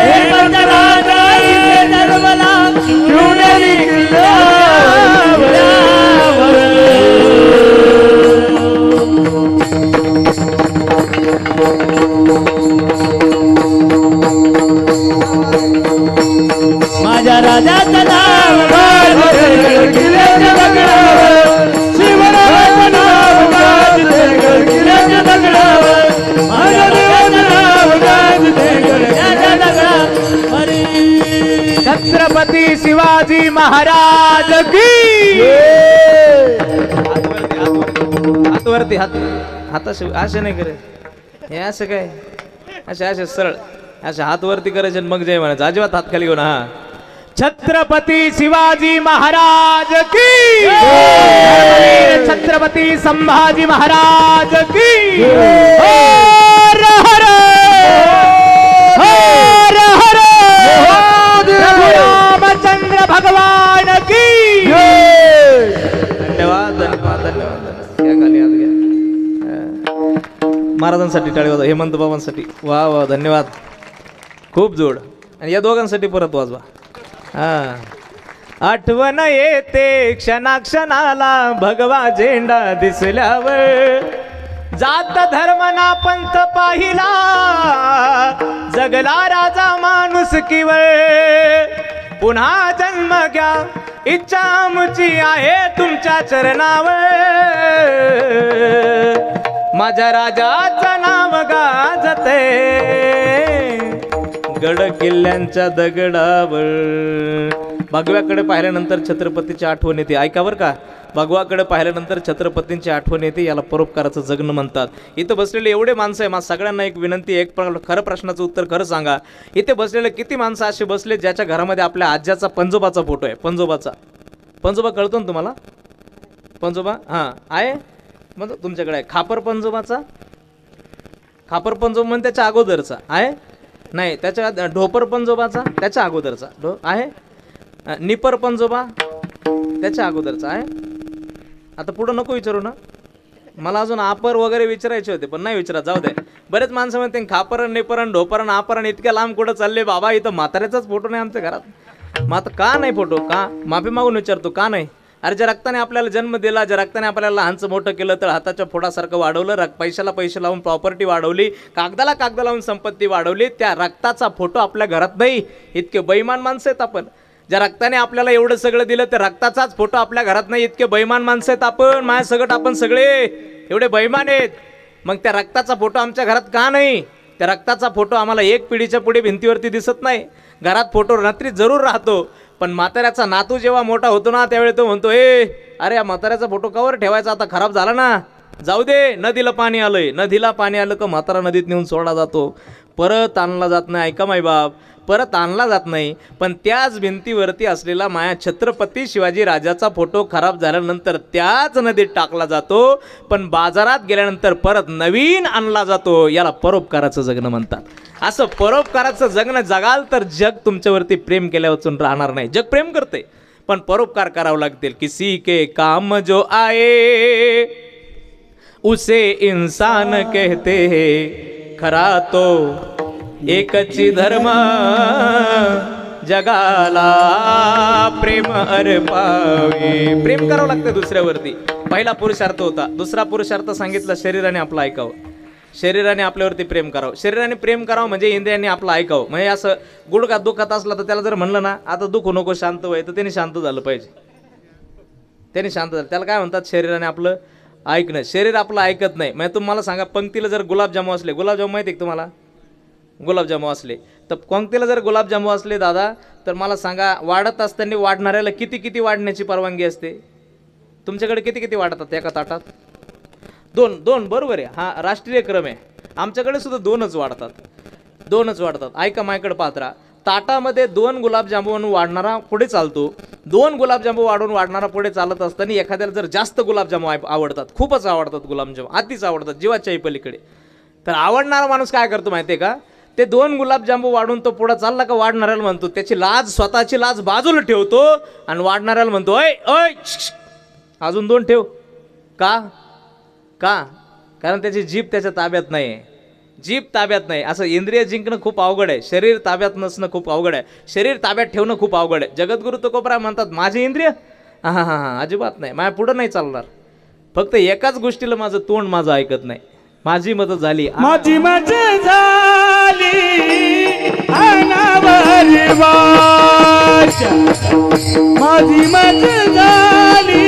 Speaker 2: एकच राजा इथे जन्मला शिवनेरी किल्ल्यावर माझ्या राजाचं नाव गाजते किल्ल्याच्या दगडावर शिवरायाचं नाव गाजते किल्ल्याच्या दगडावर माझ्या देवाचं नाव गाजते किल्ल्याच्या दगडावर
Speaker 1: छत्रपती शिवाजी महाराज की हात वरती हात हाताशी असे नाही करे हे असं काय असे असे सरळ असे हात वरती करायचे आणि मग जय म्हणायचं अजिबात हात खाली घेऊन हा छत्रपती शिवाजी महाराज की छत्रपती संभाजी महाराज की हर हर हर हर प्रभु रामचंद्र भगवान की धन्यवाद धन्यवाद धन्यवाद या खाली हात घ्या महाराजांसाठी टाळी वाजवा हेमंत बाबांसाठी वा वा धन्यवाद खूप जोड आणि या दोघांसाठी परत वाजवा हा आठवण येते क्षणाक्षणाला भगवा झेंडा दिसल्यावर जात धर्मना पंथ पाहिला जगला राजा माणुसकीवर पुन्हा जन्म घ्या इच्छा आमची आहे तुमच्या चरणावर माझ्या राजाचं नाव गाजते गड किल्ल्यांच्या दगडावर भगव्याकडे पाहिल्यानंतर छत्रपतीची आठवण येते ऐका बरं का भगवाकडे पाहिल्यानंतर छत्रपतींची आठवण येते याला परोपकाराचं जगणं म्हणतात इथं बसलेले एवढे माणसं आहे मला सगळ्यांना एक विनंती एक खरं प्रश्नाचं उत्तर खरं सांगा इथे बसलेले किती माणसं असे बसले ज्याच्या घरामध्ये आपल्या आज्याचा पंजोबाचा फोटो आहे पंजोबा कळतो ना तुम्हाला पंजोबा हां आहे मग तुमच्याकडे आहे खापर पंजोबा म्हणजे त्याच्या अगोदरचा आहे नाही त्याच्या ढोपर पंजोबाचा त्याच्या अगोदरचा आहे निपर पंजोबा त्याच्या अगोदरचा आहे आता पुढं नको विचारू ना मला अजून आपर वगैरे विचारायचे होते पण नाही विचारा जाऊ दे बरेच माणसं म्हणते खापरण निपरण ढोपरण आपरण इतक्या लांब कुठं चालले बाबा इथं म्हाताऱ्याचाच फोटो नाही आमच्या घरात मग आता का नाही फोटो का माफी मागून विचारतो का नाही अरे ज्या रक्ताने आपल्याला जन्म दिला, ज्या रक्ताने आपल्याला लहानचं मोठं केलं, तर हाताच्या फोडासारखं वाढवलं, पैशाला पैसे लावून प्रॉपर्टी वाढवली, कागदाला कागद लावून संपत्ती वाढवली, त्या रक्ताचा फोटो आपल्या घरात नाही. इतके बेईमान माणसं आहेत आपण. ज्या रक्ताने आपल्याला एवढं सगळं दिलं, त्या रक्ताचाच फोटो आपल्या घरात नाही. इतके बेईमान माणसं आहेत आपण. माझ्या सगळं आपण सगळे एवढे बेईमान आहेत. मग त्या रक्ताचा फोटो आमच्या घरात का नाही? त्या रक्ताचा फोटो आम्हाला एक पिढीच्या पुढे भिंतीवरती दिसत नाही. घरात फोटो रात्री जरूर राहतो, पण म्हाताऱ्याचा नातू जेव्हा मोठा होतो ना, त्यावेळी तो म्हणतो, अरे या म्हाताऱ्याचा फोटो कवर ठेवायचा, आता खराब झाला ना, जाऊ दे. नदीला पाणी आलंय, नदीला पाणी आलं का म्हातारा नदीत नेऊन सोडला जातो, परत आणला जात नाही. ऐका माई बाप, परत आणला जात नाही. पण त्याच भिंतीवरती असलेला माया छत्रपती शिवाजी राजाचा फोटो खराब झाल्यानंतर त्याच नदीत टाकला जातो, पण बाजारात गेल्यानंतर परत नवीन आणला जातो. याला परोपकाराचं जगणं म्हणतात. असं परोपकाराचं जगणं जगाल तर जग तुमच्यावरती प्रेम केल्यावाचून राहणार नाही. जग प्रेम करते, पण परोपकार करावं लागतील. किसी के काम जो आए उसे इंसान कहते हैं, खरा तो एकची धर्म जगाला प्रेम अर्पावे. प्रेम करावं लागतं दुसऱ्यावरती. पहिला पुरुषार्थ होता. दुसरा पुरुषार्थ सांगितला, शरीराने आपलं ऐकावं, शरीराने आपल्यावरती प्रेम करावं. शरीराने प्रेम करावं म्हणजे इंद्रियांनी आपलं ऐकावं. म्हणजे असं गुडघात दुखत असला तर त्याला जर म्हणलं ना, आता दुखू नको, शांत व्हाय, तर त्याने शांत झालं पाहिजे. त्याने शांत झालं, त्याला काय म्हणतात? शरीराने आपलं ऐकणं. शरीर आपलं ऐकत नाही. म्हणजे तुम्हाला सांगा, पंक्तीला जर गुलाबजामू असले, गुलाबजामू माहिती आहे का तुम्हाला? गुलाबजामू असले तर पंक्तीला जर गुलाबजामू असले दादा, तर मला सांगा, वाढत असताना वाढणाऱ्याला किती किती वाढण्याची परवानगी असते? तुमच्याकडे किती किती वाढतात एका ताटात? दोन. दोन बरोबर आहे. हा राष्ट्रीय क्रम आहे. आमच्याकडे सुद्धा दोनच वाढतात, दोनच वाढतात. ऐका माझ्याकडे पात्रा, ताटामध्ये 2 गुलाबजामुन वाढणारा पुढे चालतो. 2 गुलाबजामू वाढून वाढणारा पुढे चालत असताना एखाद्याला जर जास्त गुलाबजामू आवडतात, खूपच आवडतात गुलाबजामू, अतिच आवडतात, जीवाच्याही पलीकडे, तर आवडणारा माणूस काय करतो माहिती आहे का? ते 2 गुलाबजामू वाढून तो पुढे चालला का वाढणाऱ्याला म्हणतो, त्याची लाज, स्वतःची लाज बाजूला ठेवतो आणि वाढणाऱ्याला म्हणतो, ओय ओय अजून 2 ठेव. का? कारण त्याची जीभ त्याच्या ताब्यात नाही. जीभ ताब्यात नाही. असं इंद्रिय जिंकणं खूप अवघड आहे. शरीर ताब्यात नसणं खूप अवघड आहे. शरीर ताब्यात ठेवणं खूप अवघड आहे. जगद्गुरु तुकोबराय म्हणतात, माझे इंद्रिय अजिबात नाही, माझ्या पुढं नाही चालणार. फक्त एकाच गोष्टीला माझं तोंड माझं ऐकत नाही. माझी मदत झाली,
Speaker 2: माझी मदत झाली अनावर वाचा, माझी मदत झाली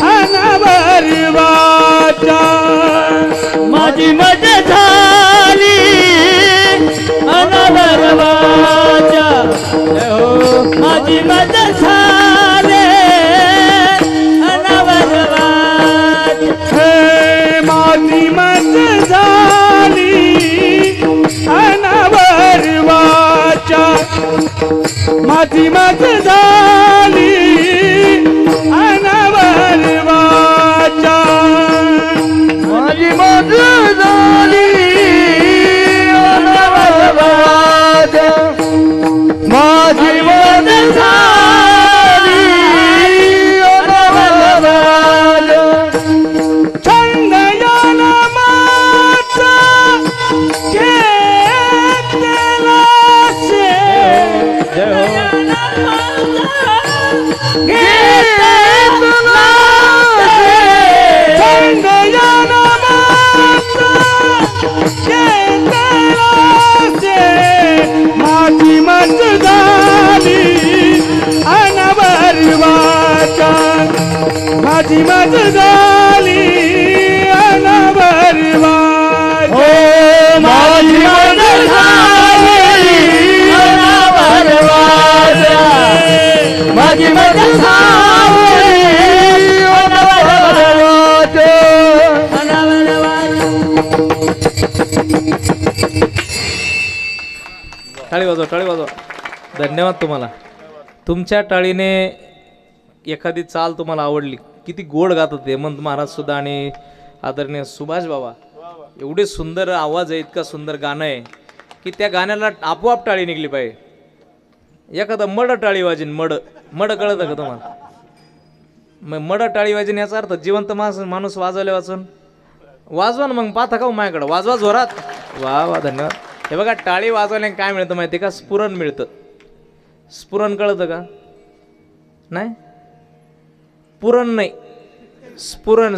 Speaker 2: अनावर वाचा, माझी मदत झाली अनावर वाचा, माझी मदत झाली अनावर वाचा, माझी मदत झाली अनावर वाचा, माझी मदत झाली अनावर वाचा, माझी मदत झाली अनावर वाचा, माझी मदत झाली अनावर वाचा, चंदयाला माता घेतला से, चंदयाला माता घेतला से, चंदयाला माता घेतला से, माझी मदत झाली अनावर वाचा, माझी मदत झाली अनावर वाचा, माझी मदत झाली अनावर वाचा, माझी मदत झाली अनावर वाचा, अनावर वाचा.
Speaker 1: टाळी वाजवा, टाळी वाजवा. धन्यवाद तुम्हाला. तुमच्या टाळीने एखादी चाल तुम्हाला आवडली. किती गोड गातात हेमंत महाराज सुद्धा आणि आदरणीय सुभाष बाबा. एवढे सुंदर आवाज आहे, इतका सुंदर गाणं आहे की त्या गाण्याला आपोआप टाळी निघली पाहिजे. एखादा मड टाळी वाजीन, मड कळतं का तुम्हाला? मग मड टाळी वाजीन याचा अर्थ जिवंत माणूस वाजवले वाचून वाजवा ना. मग पाहता का माझ्याकडं? वाजवा जोरात. वा वा, धन्यवाद. हे बघा, टाळी वाजवल्याने काय मिळतं माहिती का? स्फुरण मिळतं. स्फुरण कळतं का? नाही? पुरण नाही, स्फुरण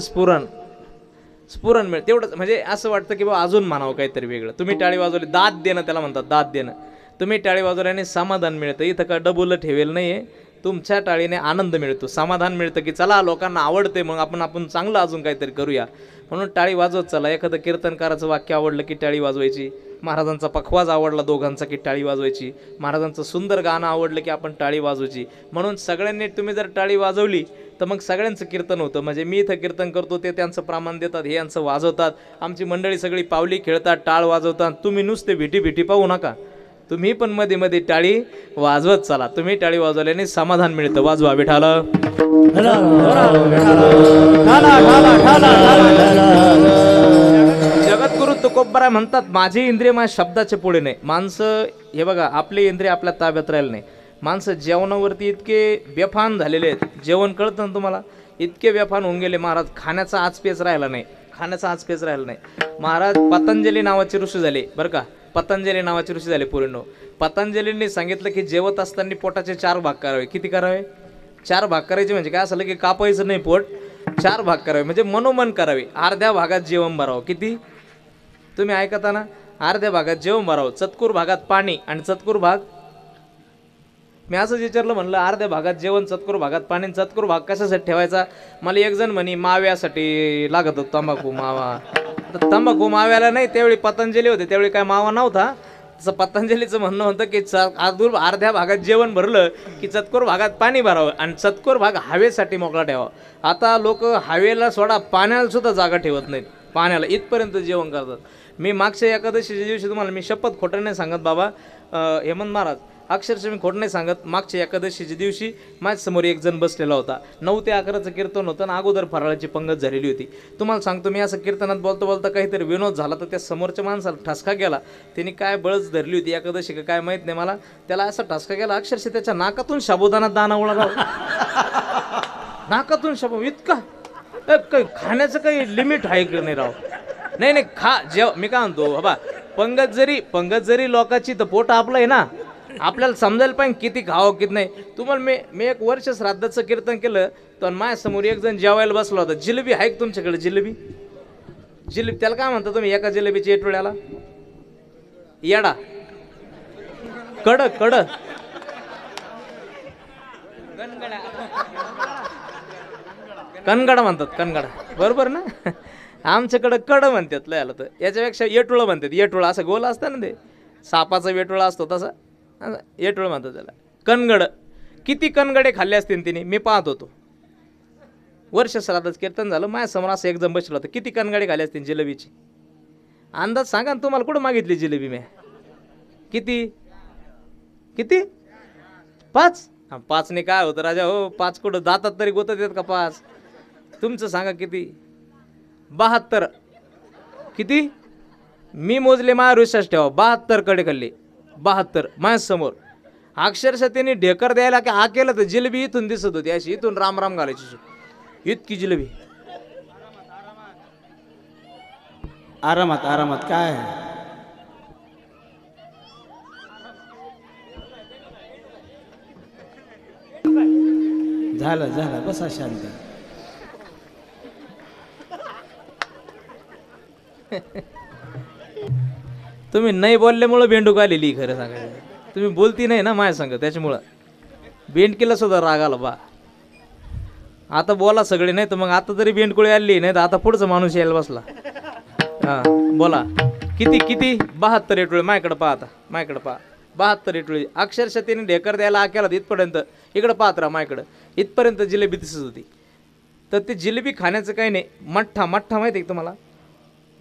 Speaker 1: मिळतं तेवढंच. म्हणजे असं वाटतं की बाबा अजून म्हणावं काहीतरी वेगळं. तुम्ही टाळी वाजवली, दाद देणं त्याला म्हणतात, दाद देणं. तुम्ही टाळी वाजवल्याने समाधान मिळतं. इथं का डबुल ठेवेल नाही आहे, तुमच्या टाळीने आनंद मिळतो, समाधान मिळतं की चला लोकांना आवडते, मग आपण चांगलं अजून काहीतरी करूया म्हणून टाळी वाजवत चला. एखादं कीर्तनकाराचं वाक्य आवडलं की टाळी वाजवायची, महाराजांचा पखवाज आवडला दोघांचा की टाळी वाजवायची, महाराजांचं सुंदर गाणं आवडलं की आपण टाळी वाजवायची. म्हणून सगळ्यांनी तुम्ही जर टाळी वाजवली तर मग सगळ्यांचं कीर्तन होतं. म्हणजे मी इथं कीर्तन करतो ते त्यांचं प्रमाण देतात, हे यांचं वाजवतात, आमची मंडळी सगळी पावली खेळतात, टाळ वाजवतात. तुम्ही नुसते भीटी पाहू नका, तुम्ही पण मध्ये मध्ये टाळी वाजवत चला. तुम्ही टाळी वाजवल्याने समाधान मिळतं. वाजवा विठाल. जगद्गुरु तुकोबराय म्हणतात, माझी इंद्रिय माझ्या शब्दाचे पुढे नाही. माणसं हे बघा, आपले इंद्रिय आपल्या ताब्यात राहिले नाही. माणसं जेवणावरती इतके बेफान झालेले आहेत, जेवण कळतं ना तुम्हाला, इतके बेफान होऊन गेले महाराज, खाण्याचा आचपेच राहिला नाही, खाण्याचा आचपेच राहिला नाही. महाराज पतंजली नावाचे ऋषी झाले बरं का, पतंजली नावाचे ऋषी झाले पूर्ण. पतंजलींनी सांगितलं की जेवत असताना पोटाचे 4 भाग करावे. किती करावे? 4 भाग करायचे. म्हणजे काय असलं की कापायचं नाही पोट, 4 भाग करावे म्हणजे मनोमन करावे. अर्ध्या भागात जेवण भरावं. किती? तुम्ही ऐकता ना, अर्ध्या भागात जेवण भरावं, चतकुर भागात पाणी आणि चतकुर भाग. मी असंच विचारलं, म्हणलं अर्ध्या भागात जेवण, चतकुर भागात पाणी. चतकुर भाग कशासाठी ठेवायचा? मला एक जण म्हणे माव्यासाठी लागत होतं तंबाखू मावा. तर तंबाखू माव्याला नाही, त्यावेळी पतंजली होते, त्यावेळी काय मावा नव्हता. तसं पतंजलीचं म्हणणं होतं की अर्ध्या भागात जेवण भरलं की चतकुर भागात पाणी भरावं आणि चतकुर भाग हवेसाठी मोकळा ठेवा. आता लोक हवेला सोडा, पाण्याला सुद्धा जागा ठेवत नाहीत, पाण्याला इथपर्यंत जेवण करतात. मी मागच्या एकादशीच्या दिवशी तुम्हाला मी शपथ खोटं नाही सांगत बाबा, हेमंत महाराज अक्षरशः मी खोटं नाही सांगत, मागच्या एकादशीच्या दिवशी माझ्यासमोर एक जण बसलेला होता. 9 ते 11चं कीर्तन होतं आणि अगोदर फराळाची पंगत झालेली होती. तुम्हाला सांगतो, मी असं कीर्तनात बोलता बोलता काहीतरी विनोद झाला तर त्या समोरच्या माणसाला ठसका गेला. त्यांनी काय बळच धरली होती एकादशी का काय माहीत नाही मला, त्याला असा ठसका गेला, अक्षरशः त्याच्या नाकातून साबुदाणा दाना उडाला. नाकातून शाबू इतका. खाण्याचं काही लिमिट आहे की नाही राव? नाही खा जेव. मी काय म्हणतो बाबा, पंगत जरी लोकांची तर पोट आपलं आहे ना, आपल्याला समजायला पाहिजे किती खावं किती नाही. तुम्हाला मी एक वर्ष श्राद्धाचं कीर्तन केलं तर माझ्यासमोर एक जण जेवायला बसला होता. जिलेबी आहे का तुमच्याकडे? जिलेबी त्याला काय म्हणता तुम्ही? एका जिलेबीची एटवड्याला येडा, कड कनगडा म्हणतात, कनगडा बरोबर ना. आमच्याकडं कड म्हणतात. लय आलं तर याच्यापेक्षा येटुळं म्हणतात. येटुळं असं गोल असतं ना, ते सापाचा वेटुळा असतो तसा येटुळं म्हणतात त्याला. कनगड. किती कनगडे खाल्ले असतील तिने, मी पाहत होतो. वर्ष श्राद्धाचं कीर्तन झालं, माझ्यासमोर असं एकदम बसलं होतं. किती कनगडे खाल्ले असतील जिलेबीची? अंदाज सांगा ना तुम्हाला. कुठं मागितली जिलेबी मी? किती 5? 5ने काय होतं राजा हो? 5 कुठं दातात तरी गोतत येत का 5? तुमचं सांगा किती? 72. किती? मी मोजले, माझ्या विश्वास ठेवा. 72 कडे खाल्ले. 72 माझ्यासमोर. अक्षरशः त्यांनी ढेकर द्यायला की हा केलं तर जिलेबी इथून दिसत होती अशी, इथून राम घालायची इतकी जिलेबी.
Speaker 2: आरामात काय झालं बसा शांत.
Speaker 1: तुम्ही नाही बोलल्यामुळं बेंडूक आलेली खरं सांगायचं. तुम्ही बोलती नाही ना माझ्या संग, त्याच्यामुळं बेंडकीला सुद्धा राग आला बा. आता बोला सगळे, नाही तर मग आता तरी बेंडकुळी आली, नाही तर आता पुढचा माणूस यायला बसला. हां बोला. किती 72 एटुळे. माझ्याकडे पहा, आता माझ्याकडे पहा. 72 एटुळे. अक्षरशः त्याने ढेकर द्यायला केला इथपर्यंत. इकडं पाहत राहा माझ्याकडं, इथपर्यंत जिलेबी दिसत होती. तर ते जिलेबी खाण्याचं काही नाही. मठ्ठा माहिती आहे तुम्हाला?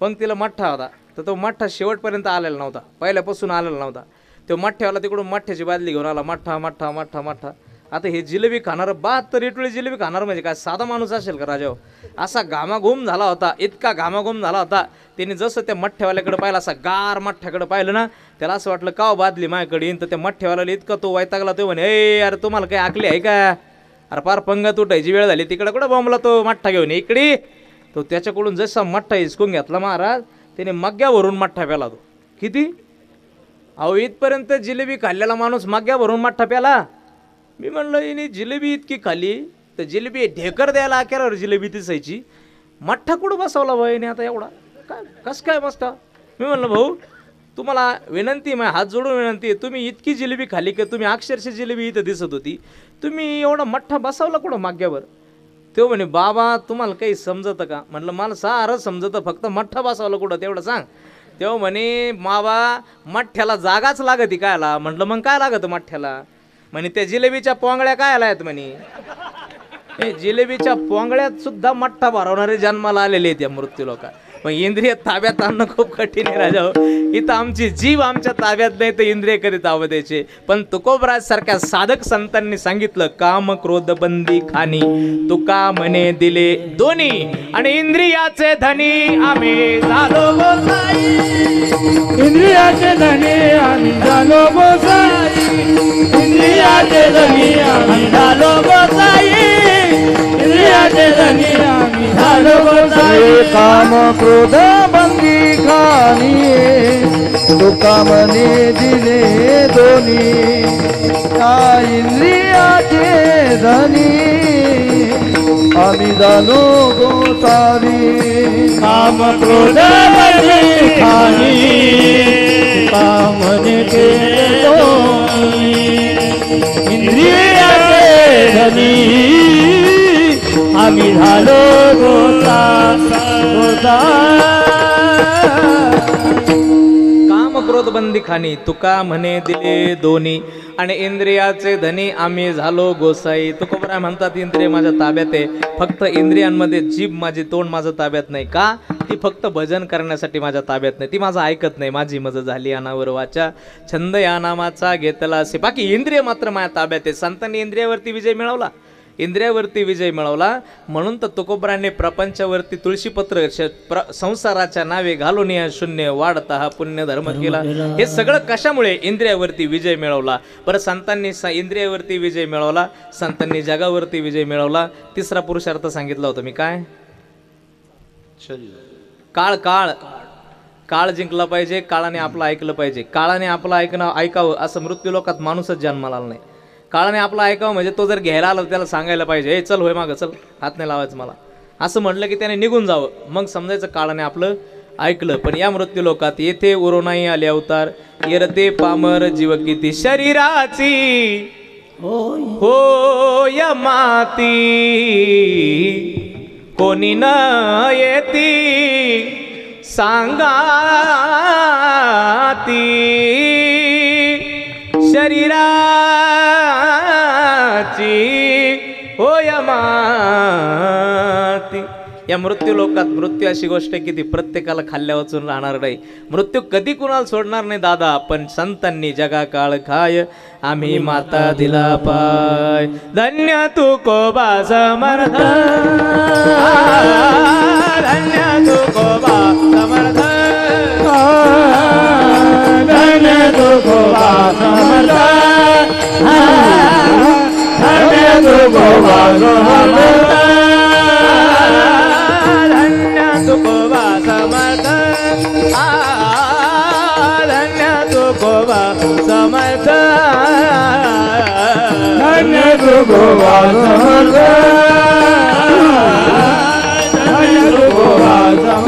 Speaker 1: पंक्तीला मठ्ठा होता, तर तो मठ्ठा शेवटपर्यंत आलेला नव्हता, पहिल्यापासून आलेला नव्हता. तो मठ्ठ्यावाला तिकडून मठ्ठ्याची बादली घेऊन आला. मठ्ठा. आता हे जिलेबी खाणार 72 एटुळे जिलेबी खाणार म्हणजे काय साधा माणूस असेल का राजाओ? असा घामाघूम झाला होता, इतका घामाघूम झाला होता. त्याने जसं त्या मठ्ठ्यावाल्याकडे पाहिलं, असा गार मठ्ठ्याकडे पाहिलं ना, त्याला असं वाटलं का बादली माझ्याकडे येईन. तर त्या मठ्ठ्यावाल्याला इतका तो वैतागला, तो म्हणे ए अरे तुम्हाला काही आकली आहे का? अरे पार पंगत उठायची वेळ झाली, तिकडे कुठं बॉम्बला तो मठ्ठा घेऊन इकडे. तो त्याच्याकडून जसा मठ्ठा हिसकून घेतला महाराज, त्याने मग्ग्या भरून मठ्ठा प्याला. तो किती? अहो इथपर्यंत जिलेबी खाल्लेला माणूस मग्ग्या भरून मठ्ठा प्याला. मी म्हणलं हिने जिलेबी इतकी खाल्ली तर जिलेबी ढेकर द्यायला केल्यावर जिलेबी दिसायची. मठ्ठा कुठं बसवला भाईने आता एवढा काय कसं काय बसता. मी म्हणलं भाऊ तुम्हाला विनंती आहे, हात जोडून विनंती आहे, तुम्ही इतकी जिलेबी खाली की तुम्ही अक्षरशः जिलेबी इथं दिसत होती, तुम्ही एवढा मठ्ठा बसवला कुठं माग्यावर. तो म्हणे बाबा तुम्हाला काही समजतं का. म्हटलं मला सारं समजतं, फक्त मठ्ठा बसवला कुठं तेवढं सांग. तेव्हा म्हणे बाबा मठ्ठ्याला जागाच लागती कायला. म्हटलं मग काय लागतं मठ्ठ्याला. म्हणे त्या जिलेबीच्या पोंगळ्या काय आल्या आहेत म्हणे. हे जिलेबीच्या पोंगळ्यात सुद्धा मठ्ठा भरवणारे जन्माला आलेले आहेत या मृत्यू लोका. मग इंद्रिय ताब्यात आणणं खूप कठीण आहे राजा. इथं आमची जीव आमच्या ताब्यात नाही तर इंद्रिय कधी ताब्यात द्यायचे. पण तुकोबराज सारख्या साधक संतांनी सांगितलं काम क्रोध बंदी खाणी तुका म्हणे दिले दोन्ही आणि इंद्रियाचे धनी आम्ही झालो गोसाई.
Speaker 2: इंद्रियाचे धनी आम्ही झालो गोसाई. इंद्रियाचे धनी आम्ही झालो गोसाई. इंद्रियाचे धनी आम्ही झालो गोसाई.
Speaker 3: काम क्रोध बंदी खाणी तुका म्हणे दिले दोन्ही त्या इंद्रियाचे धनी आम्ही झालो गोसावी.
Speaker 2: काम क्रोध बंदी खाणी तुका म्हणे दिले दोन्ही इंद्रियाचे धनी आम्ही झालो
Speaker 1: काम क्रोध बंदी खाणी तुका म्हणे दिले दोन्ही आणि इंद्रियाचे धनी आम्ही झालो गोसाई. तुकोबराय म्हणतात इंद्रिय माझ्या ताब्यात आहे, फक्त इंद्रियांमध्ये जीभ माझी तोंड माझं ताब्यात नाही. का ती फक्त भजन करण्यासाठी माझ्या ताब्यात नाही, ती माझं ऐकत नाही. माझी मज झाली अनावर वाचा छंद या नामाचा घेतला असे. बाकी इंद्रिय मात्र माझ्या ताब्यात आहे. संतांनी इंद्रियावरती विजय मिळवला, इंद्रियावरती विजय मिळवला. म्हणून तर तुकोबराने प्रपंचावरती तुळशीपत्र संसाराच्या नावे घालून या शून्य वाढता हा पुण्य धर्म केला. हे सगळं कशामुळे इंद्रियावरती विजय मिळवला. परत संतांनी इंद्रियावरती विजय मिळवला, संतांनी जगावरती विजय मिळवला. तिसरा पुरुषार्थ सांगितला होता मी काय. काळ काळ काळ जिंकला पाहिजे, काळाने आपलं ऐकलं पाहिजे. काळाने आपलं ऐकावं असं मृत्यू लोकात माणूसच जन्माला आला नाही. काळाने आपलं ऐकावं म्हणजे तो जर घ्यायला आला त्याला सांगायला पाहिजे हे चल होय मागं चल, हात नाही लावायचं मला, असं म्हटलं की त्याने निघून जावं. मग समजायचं काळाने आपलं ऐकलं. पण या मृत्यू लोकात येथे उरोनाई आले अवतार येरते पामर जीव किती शरीराची हो या माती कोणी न येती सांगाती शरीराची होय माती. या मृत्यू लोकात मृत्यू अशी गोष्ट आहे की ती प्रत्येकाला खाल्ल्या वाचून राहणार नाही. मृत्यू कधी कुणाला सोडणार नाही दादा. पण संतांनी जगा काळ खाय आम्ही माता दिला पाय. धन्य तू कोबा समर्थ धन्य तू कोबा समर्थ
Speaker 2: धन्य तू कोबा समर्थ धन्य तू कोबा समर्थ
Speaker 1: धन्य तू कोबा समर्थ धन्य तू कोबा समर्थ
Speaker 2: धन्य तू कोबा समर्थ धन्य तू कोबा समर्थ.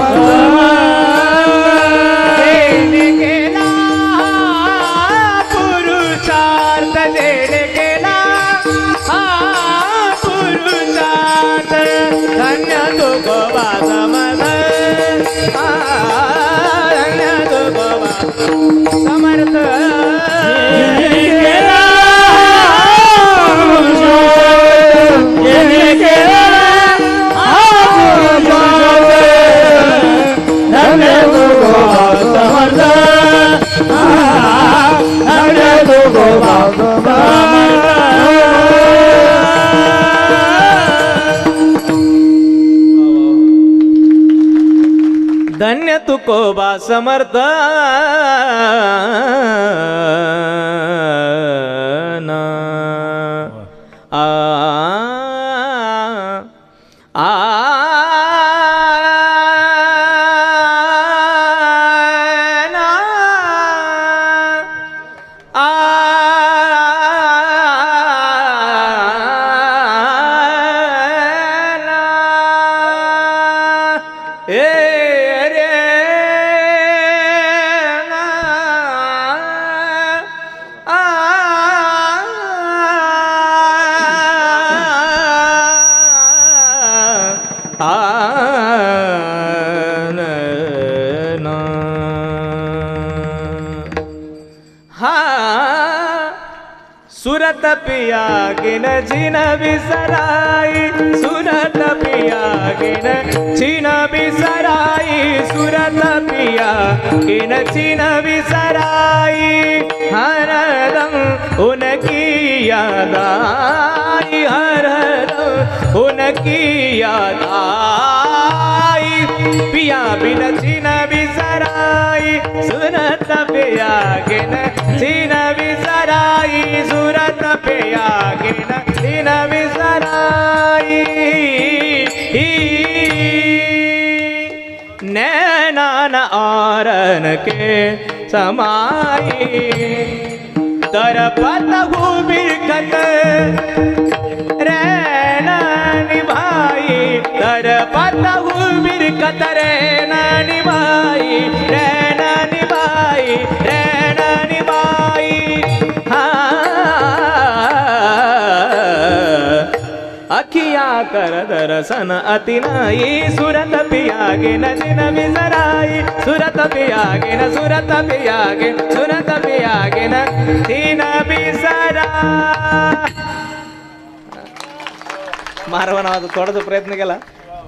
Speaker 1: पुरुषार्थ जेणे केला हा पुरुषार्थ धन्य तू कोबा समर्थ धन्य तू कोबा समर्थ. धन्य तू कोबा समर्थ ए अरे ना, आ, आ, ना, हा सुरत पिया गिन जिन बिसराई, सुरत पिया गिन छिन बिसराई, सुरत पिया गिन छिन बिसराई, हरदम उनकी याद आई, हरदम उनकी याद आई, पिया बिन छिन बिसराई, सुरत पिया गिन छिन बिसराई, सुरत पिया गिन छिन बिसराई, नैनान आरन के समाई, तरपत बिरखत रैना निभाई, तरपत बिरखत रैना निभाई, रैना निभाई, रैना निभाई, अखिया कर दर्शन अति नाई, सुरत पिया गिन जिन बिसराई, सुरत पिया गिन, सुरत पिया गिन, सुरत पिया गिन जिन बिसरा. मारवा नावाचा थोडासा प्रयत्न केला.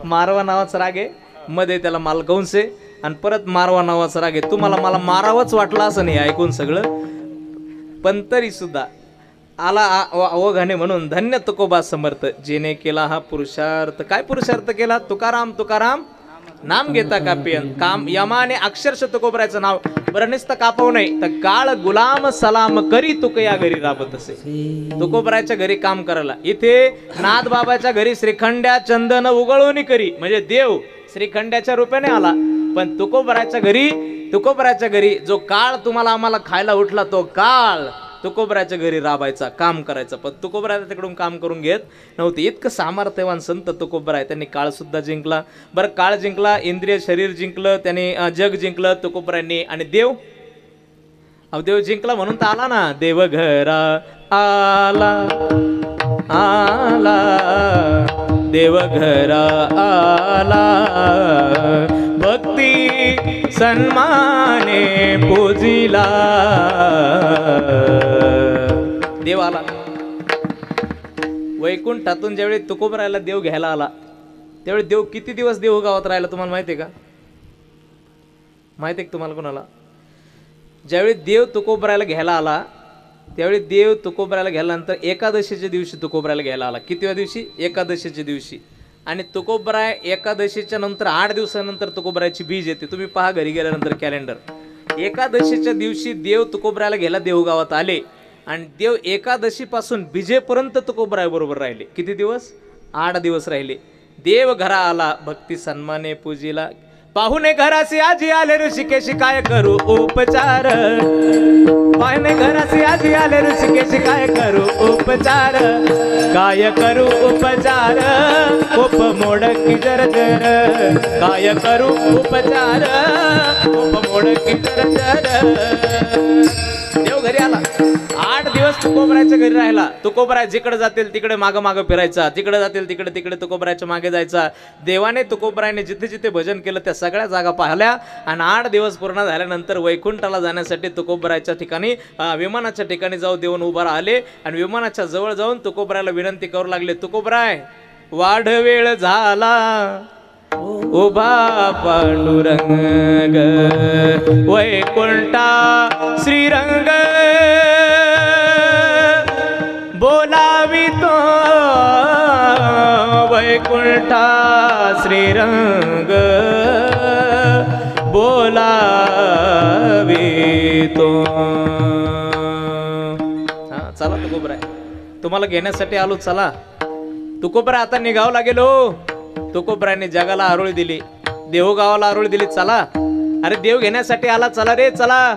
Speaker 1: मारवा नावाचा राग आहे, मध्ये त्याला मालकंस आहे आणि परत मारवा नावाचा राग आहे. तुम्हाला मला मारावंच वाटलं असं नाही ऐकून सगळं, पण तरी सुद्धा आला अवघाने म्हणून धन्य तुकोबा समर्थ, जेने केला हा पुरुषार्थ. काय पुरुषार्थ केला? तुकाराम तुकाराम नाम घेता कापियन. काम यमाने अक्षरशः तुकोबरायचं नाव बरं नुसतं कापव नाही तर काळ गुलाम सलाम करी तुक या घरी राबत असे. तुकोबरायच्या घरी काम करायला. इथे नाथ बाबाच्या घरी श्रीखंड्या चंदन उगळून करी म्हणजे देव श्रीखंड्याच्या रूपाने आला. पण तुकोबरायच्या घरी जो काळ तुम्हाला आम्हाला खायला उठला तो काळ तुकोबरायच्या घरी राबायचा, काम करायचा. पण तुकोबराय तिकडून काम करून घेत नव्हते. इतकं सामर्थ्यवान संत तुकोबराय. त्यांनी काळ सुद्धा जिंकला. बरं काळ जिंकला, इंद्रिय शरीर जिंकलं, त्यांनी जग जिंकलं तुकोबरायांनी. आणि देव देव जिंकला म्हणून तर आला ना. देव घरा आला आला, देव घरा आला, भक्ती सन्माने पूजिला. देव आला. वैकुंठातून ज्यावेळी तुकोबरायला देव घ्यायला आला त्यावेळी देव किती दिवस देहगावात राहिला तुम्हाला माहिती आहे का? माहिती आहे का तुम्हाला कोणाला? ज्यावेळी देव तुकोबरायला घ्यायला आला त्यावेळी देव तुकोबरायला गेल्यानंतर एकादशीच्या दिवशी तुकोबरायला घ्यायला आला. कितव्या दिवशी? एकादशीच्या दिवशी. आणि तुकोबराय एकादशीच्या नंतर 8 दिवसानंतर तुकोबरायची बीज येते. तुम्ही पहा घरी गेल्यानंतर कॅलेंडर. एकादशीच्या दिवशी देव तुकोबरायला घ्यायला देहगावात आले आणि देव एकादशीपासून बीजेपर्यंत तुकोबराय बरोबर राहिले. किती दिवस? 8 दिवस राहिले. देव घरा आला, भक्ती सन्माने पूजिला. पाहुणे घरासी आजी आले ऋषिकेशी काय करू उपचार. पाहुणे घरासी आजी आले ऋषिकेशी काय करू उपचार. काय करू उपचार, कोप मोडकी जरजर. काय करू उपचार, कोप मोडकी जरजर. देव घरी आला. 8 दिवस तुकोबरायच्या घरी राहिला. तुकोबराय जिकडे जातील तिकडे मागं मागं फिरायचा, तिकडे जातील तिकडे तिकडे तुकोबरायच्या मागे जायचा. देवाने तुकोबरायने जिथे जिथे भजन केलं त्या सगळ्या जागा पाहिल्या. आणि 8 दिवस पूर्ण झाल्यानंतर वैकुंठाला जाण्यासाठी तुकोबरायच्या ठिकाणी विमानाच्या ठिकाणी जाऊन देऊन उभा राहिले. आणि विमानाच्या जवळ जाऊन तुकोबरायला विनंती करू लागले, तुकोबराय वाढ वेळ झाला उभा पांडुरंग, वैकुंठा श्रीरंग बोलावितो. वैकुंठा श्रीरंग बोलावितो. चला तुकोबराय, तुम्हाला घेण्यासाठी आलो. चला तुकोबराय आता निघावं लागेल हो. तुकोबरायने जगाला आरोळी दिली, देहगावाला आरोळी दिली. चला अरे देव घेण्यासाठी आला, चला रे चला.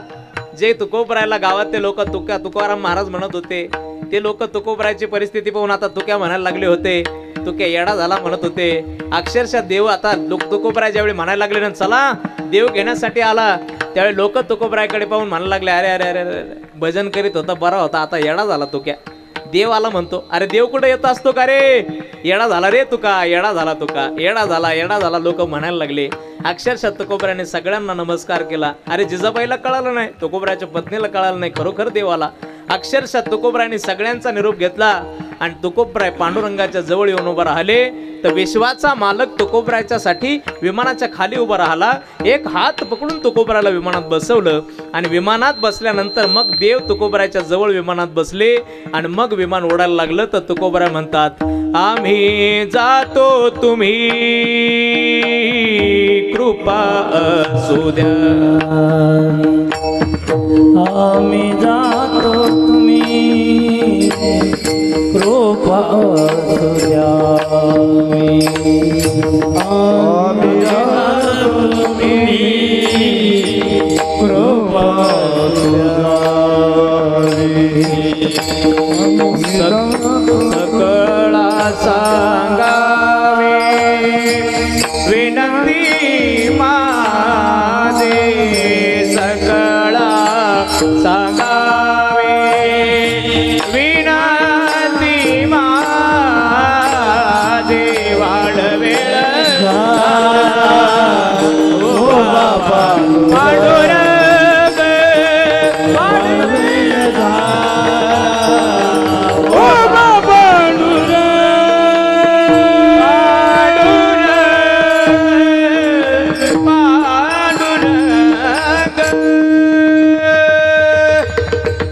Speaker 1: जे तुकोबरायला गावातले लोक तुकाराम महाराज म्हणत होते ते लोक तुकोबरायची परिस्थिती पाहून आता तुक्या म्हणायला लागले होते. तुके येडा झाला म्हणत होते. अक्षरशः देव आता तुकोबराय ज्यावेळी म्हणायला लागले ना चला देव घेण्यासाठी आला, त्यावेळी लोक तुकोबरायकडे पाहून म्हणायला लागले अरे अरे अरे अरे भजन करीत होता बरा होता, आता येडा झाला तुक्या. देव आला म्हणतो अरे देव कुठे येत असतो का रे, येडा झाला रे तुका, येडा झाला तुका, येडा झाला येडा झाला लोक म्हणायला लागले. अक्षरशः तुकोबराने सगळ्यांना नमस्कार केला. अरे जिजाबाईला कळालं नाही, तुकोबराच्या पत्नीला कळालं नाही, खरोखर देव आला. अक्षरशः तुकोबराने सगळ्यांचा निरोप घेतला आणि तुकोबराय पांडुरंगाच्या जवळ येऊन उभा राहिले. तर विश्वाचा मालक तुकोबरायच्या साठी विमानाच्या खाली उभा राहिला. एक हात पकडून तुकोबरायला विमानात बसवलं आणि विमानात बसल्यानंतर मग देव तुकोबरायच्या जवळ विमानात बसले आणि मग विमान उडायला लागलं. तर तुकोबराय म्हणतात आम्ही जातो तुम्ही कृपा असू द्या,
Speaker 2: आम्ही जातो तुम्ही कृपा असू द्या, आम्ही जातो तुम्ही कृपा असू द्या.
Speaker 1: सकळा सांगावे विनंती माझे, सकळा सांगावे विनंती माझे, वाढवेळ पांडुरंग वाढवेळ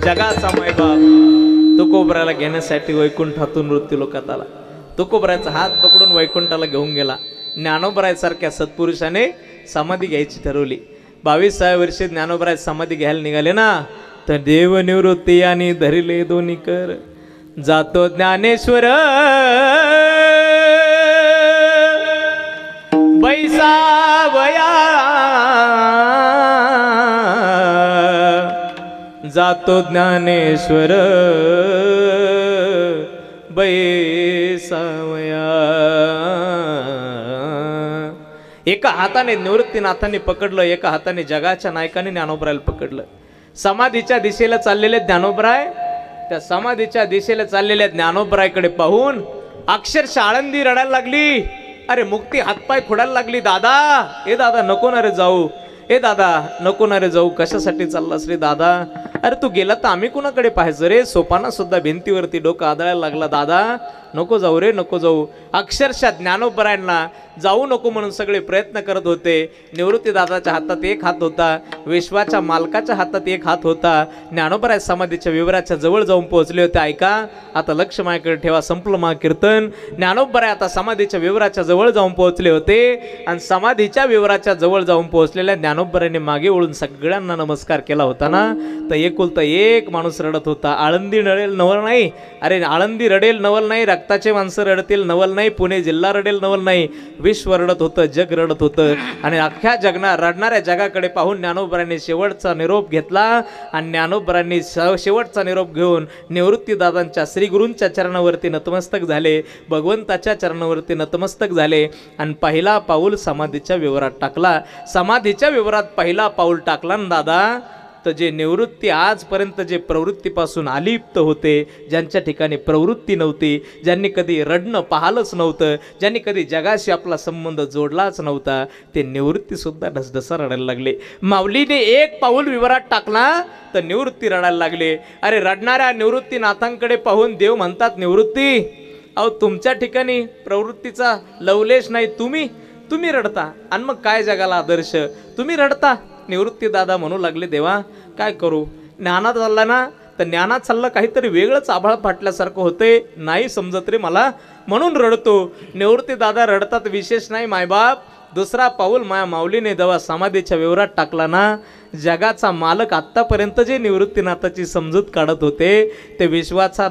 Speaker 1: जगाचा मायबाप तुकोबराला घेण्यासाठी वैकुंठातून मृत्यू लोकात आला. तुकोबराचा हात पकडून वैकुंठाला घेऊन गेला. ज्ञानोबराय सारख्या सत्पुरुषाने समाधी घ्यायची ठरवली. 22व्या वर्षी ज्ञानोबराय समाधी घ्यायला निघाले ना, तर देव निवृत्ती आणि धरिले दोन्ही कर. जातो ज्ञानेश्वर बैसावया, जातो ज्ञानेश्वर बैसावया. एका हाताने निवृत्तीनाथांनी पकडलं, एका हाताने जगाच्या नायकाने ज्ञानोबरायला पकडलं. समाधीच्या दिशेला चाललेले ज्ञानोबराय त्या समाधीच्या दिशेला चाललेल्या ज्ञानोबरायकडे पाहून अक्षरशः आळंदी रडायला लागली. अरे मुक्ती हातपाय खोडायला लागली. दादा ए दादा नको ना रे जाऊ, ए दादा नको ना रे जाऊ, कशासाठी चाललास रे दादा, अरे तू गेला तर आम्ही कुणाकडे पाहायचं रे. सोपाना सुद्धा भिंतीवरती डोकं आदळायला लागला. दादा नको जाऊ रे नको जाऊ. अक्षरशः ज्ञानोबरायांना जाऊ नको म्हणून सगळे प्रयत्न करत होते. निवृत्ती दादाच्या हातात एक हात होता, विश्वाच्या मालकाच्या हातात एक हात होता. ज्ञानोबराय समाधीच्या विवराच्या जवळ जाऊन पोहोचले होते. ऐका आता लक्ष माझ्याकडे ठेवा, संपलं महाकीर्तन. ज्ञानोबराय आता समाधीच्या विवराच्या जवळ जाऊन पोहोचले होते आणि समाधीच्या विवराच्या जवळ जाऊन पोहोचलेल्या ज्ञानोबरायने मागे वळून सगळ्यांना नमस्कार केला होता ना, तर एकुलता एक माणूस रडत होता. आळंदी रडेल नवल नाही, अरे आळंदी रडेल नवल नाही, रक्ताचे माणसं रडतील नवल नाही, पुणे जिल्हा रडेल नवल नाही, विश्व रडत होतं, जग रडत होतं. आणि अख्ख्या रडणाऱ्या जगाकडे पाहून ज्ञानोबरायांनी शेवटचा निरोप घेतला आणि ज्ञानोबरायांनी शेवटचा निरोप घेऊन निवृत्ती दादांच्या श्रीगुरूंच्या चरणावरती नतमस्तक झाले, भगवंताच्या चरणावरती नतमस्तक झाले आणि पहिला पाऊल समाधीच्या विवरात टाकला. समाधीच्या विवरात पहिला पाऊल टाकला ना दादा, तर जे निवृत्ती आजपर्यंत जे प्रवृत्तीपासून अलिप्त होते, ज्यांच्या ठिकाणी प्रवृत्ती नव्हती, ज्यांनी कधी रडणं पाहिलंच नव्हतं, ज्यांनी कधी जगाशी आपला संबंध जोडलाच नव्हता, ते निवृत्तीसुद्धा ढसढसा रडायला लागले. माऊलीने एक पाऊल विवरात टाकला तर निवृत्ती रडायला लागले. अरे रडणाऱ्या निवृत्तीनाथांकडे पाहून देव म्हणतात, निवृत्ती अहो तुमच्या ठिकाणी प्रवृत्तीचा लवलेश नाही, तुम्ही रडता आणि मग काय जगाला आदर्श, तुम्ही रडता. निवृत्ती दादा म्हणू लागले, देवा काय करू, ज्ञानात चालला ना तर ज्ञानात चाललं काहीतरी वेगळंच आभाळ फाटल्यासारखं होते, नाही समजत रे मला म्हणून रडतो. निवृत्ती दादा रडतात विशेष नाही मायबाप. दुसरा पाऊल माया माऊलीने जेव्हा समाधीच्या विवरात टाकला ना, जगाचा मालक आत्तापर्यंत जे निवृत्तीनाथाची समजूत काढत होते, ते विश्वाचा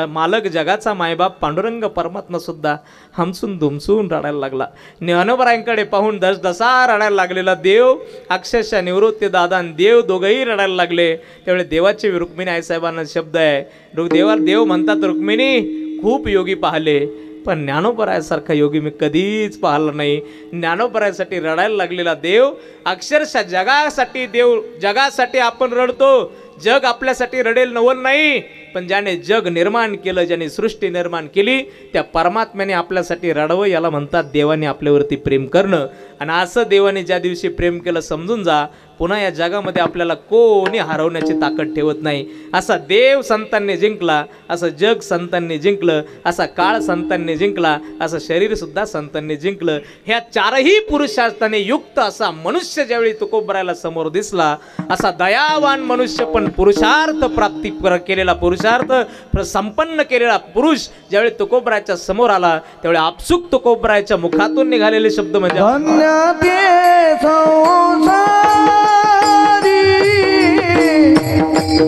Speaker 1: मालक जगाचा मायबाप पांडुरंग परमात्मा सुद्धा हमसून धुमसून रडायला लागला. ज्ञानोबरायांकडे पाहून दसदसा रडायला लागलेला देव, अक्षरशः निवृत्ती दादा आणि देव दोघंही रडायला लागले. त्यावेळी देवाची रुक्मिणी आईसाहेबांना शब्द आहे, देव म्हणतात, रुक्मिणी खूप योगी पाहिले पण ज्ञानोबरायासारखा योगी मी कधीच पाहिला नाही. ज्ञानोबरायासाठी रडायला लागलेला देव, अक्षरशः जगासाठी देव, जगासाठी आपण रडतो, जग आपल्यासाठी रडेल नवल नाही, पण ज्याने जग निर्माण केलं, ज्याने सृष्टी निर्माण केली, त्या परमात्म्याने आपल्यासाठी रडावं. याला म्हणतात देवाने आपल्यावरती प्रेम करणं. आणि असं देवाने ज्या दिवशी प्रेम केलं समजून जा, पुन्हा या जगामध्ये आपल्याला कोणी हरवण्याची ताकद ठेवत नाही. असा देव संतांनी जिंकला, असं जग संतांनी जिंकलं, असा काळ संतांनी जिंकला, असं शरीर सुद्धा संतांनी जिंकलं. ह्या चारही पुरुषार्थाने युक्त असा मनुष्य ज्यावेळी तुकोबरायला समोर दिसला, असा दयावान मनुष्य पण पुरुषार्थ प्राप्ती केलेला, पुरुषार्थ संपन्न केलेला पुरुष ज्यावेळी तुकोबरायच्या समोर आला, त्यावेळी आपसुक तुकोबरायच्या मुखातून निघालेले शब्द म्हणजे
Speaker 3: धन्य ते संसारी,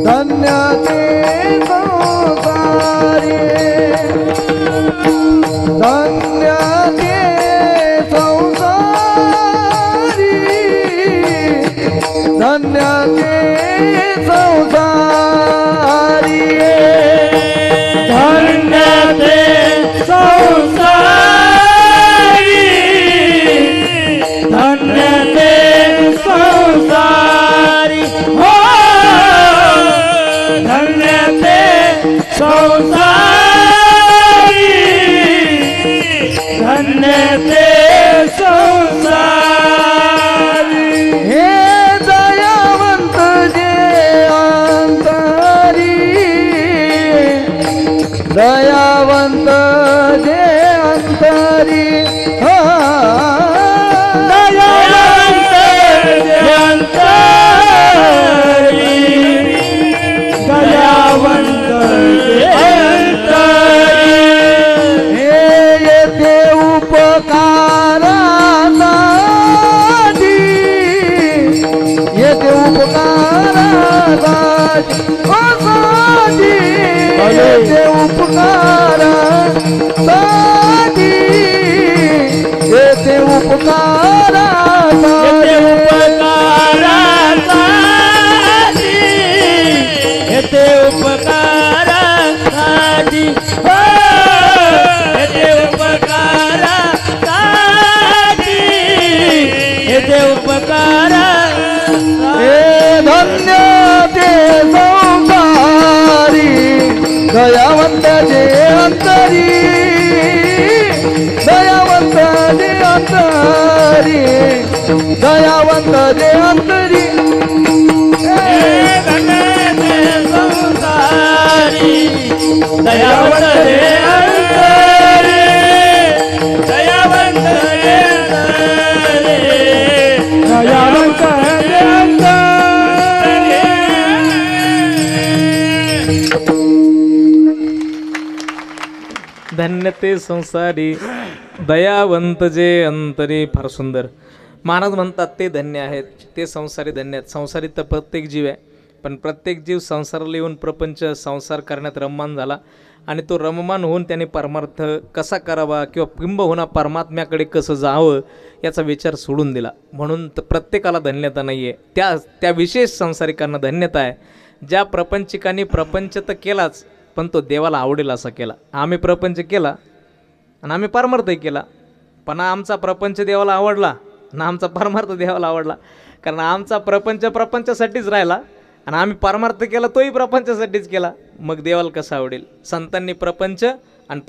Speaker 3: धन्य ते संसारी, धन्य ते संसारी, धन्य ते संसारी,
Speaker 2: धन्य ते संसारी, धन्य ते संसारी, हो धन्य ते संसारी, धन्य ते संसारी.
Speaker 3: हे दयावंत जे अंतरी, दयावंत जे अंतरी, हा
Speaker 2: दयावंत जे अंतरी, दयावंत जे अंतरी.
Speaker 3: हे येथे उपकारासाठी, येथे उपकारासाठी, येथे उपकारासाठी, येथे उपकारासाठी,
Speaker 2: येथे उपकारासाठी, हो येथे उपकारासाठी, येथे उपकारासाठी.
Speaker 3: हे धन्य ते संसारी, दयावंत जे अंतरी, दयावंत जे अंतरी, दयावंत जे अंतरी.
Speaker 2: दयावंत रे अंतरे, दयावंत रे अंतरे, दयावंत रे अंतरे.
Speaker 1: धन्य ते संसारी, दयावंत जे अंतरी. फार सुंदर. महाराज म्हणतात ते धन्य आहेत, ते संसारी धन्य आहेत. संसारी तर प्रत्येक जीव आहे, पण प्रत्येक जीव संसाराला येऊन प्रपंच संसार करण्यात रममान झाला, आणि तो रममान होऊन त्याने परमार्थ कसा करावा किंवा किंबहुना परमात्म्याकडे कसं जावं याचा विचार सोडून दिला. म्हणून तर प्रत्येकाला धन्यता नाही आहे, त्या विशेष संसारिकांना धन्यता आहे. ज्या प्रपंचिकांनी प्रपंच तर केलाच, पण तो देवाला आवडेल असा केला. आम्ही प्रपंच केला आणि आम्ही परमार्थही केला, पण आमचा प्रपंच देवाला आवडला ना आमचा परमार्थ देवाला आवडला. कारण आमचा प्रपंच प्रपंचासाठीच राहिला आणि आम्ही परमार्थ केला तोही प्रपंचासाठीच केला, मग देवाला कसं आवडेल. संतांनी प्रपंच आणि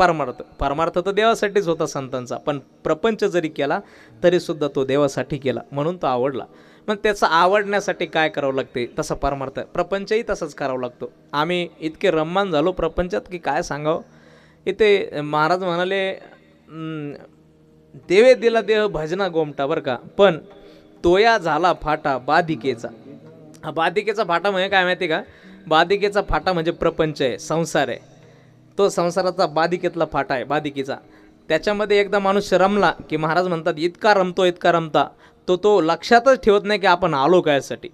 Speaker 1: परमार्थ तर देवासाठीच होता संतांचा, पण प्रपंच जरी केला तरीसुद्धा तो देवासाठी केला, म्हणून तो आवडला. मग त्याचं आवडण्यासाठी काय करावं लागते, तसा परमार्थ प्रपंचही तसंच करावं लागतो. आम्ही इतके रममान झालो प्रपंचात की काय सांगावं. इथे महाराज म्हणाले देवे दिला देह भजना गोमटा, बरं का, पण तोया झाला फाटा बाधिकेचा. हा बाधिकेचा फाटा म्हणजे काय माहिती का, बाधिकेचा फाटा म्हणजे प्रपंच आहे, संसार आहे. तो संसाराचा बाधिकेतला फाटा आहे, बाधिकेचा. त्याच्यामध्ये एकदा मनुष्य रमला की महाराज म्हणतात इतका रमतो, इतका रमता तो लक्षातच ठेवत नाही की आपण आलो कायसाठी,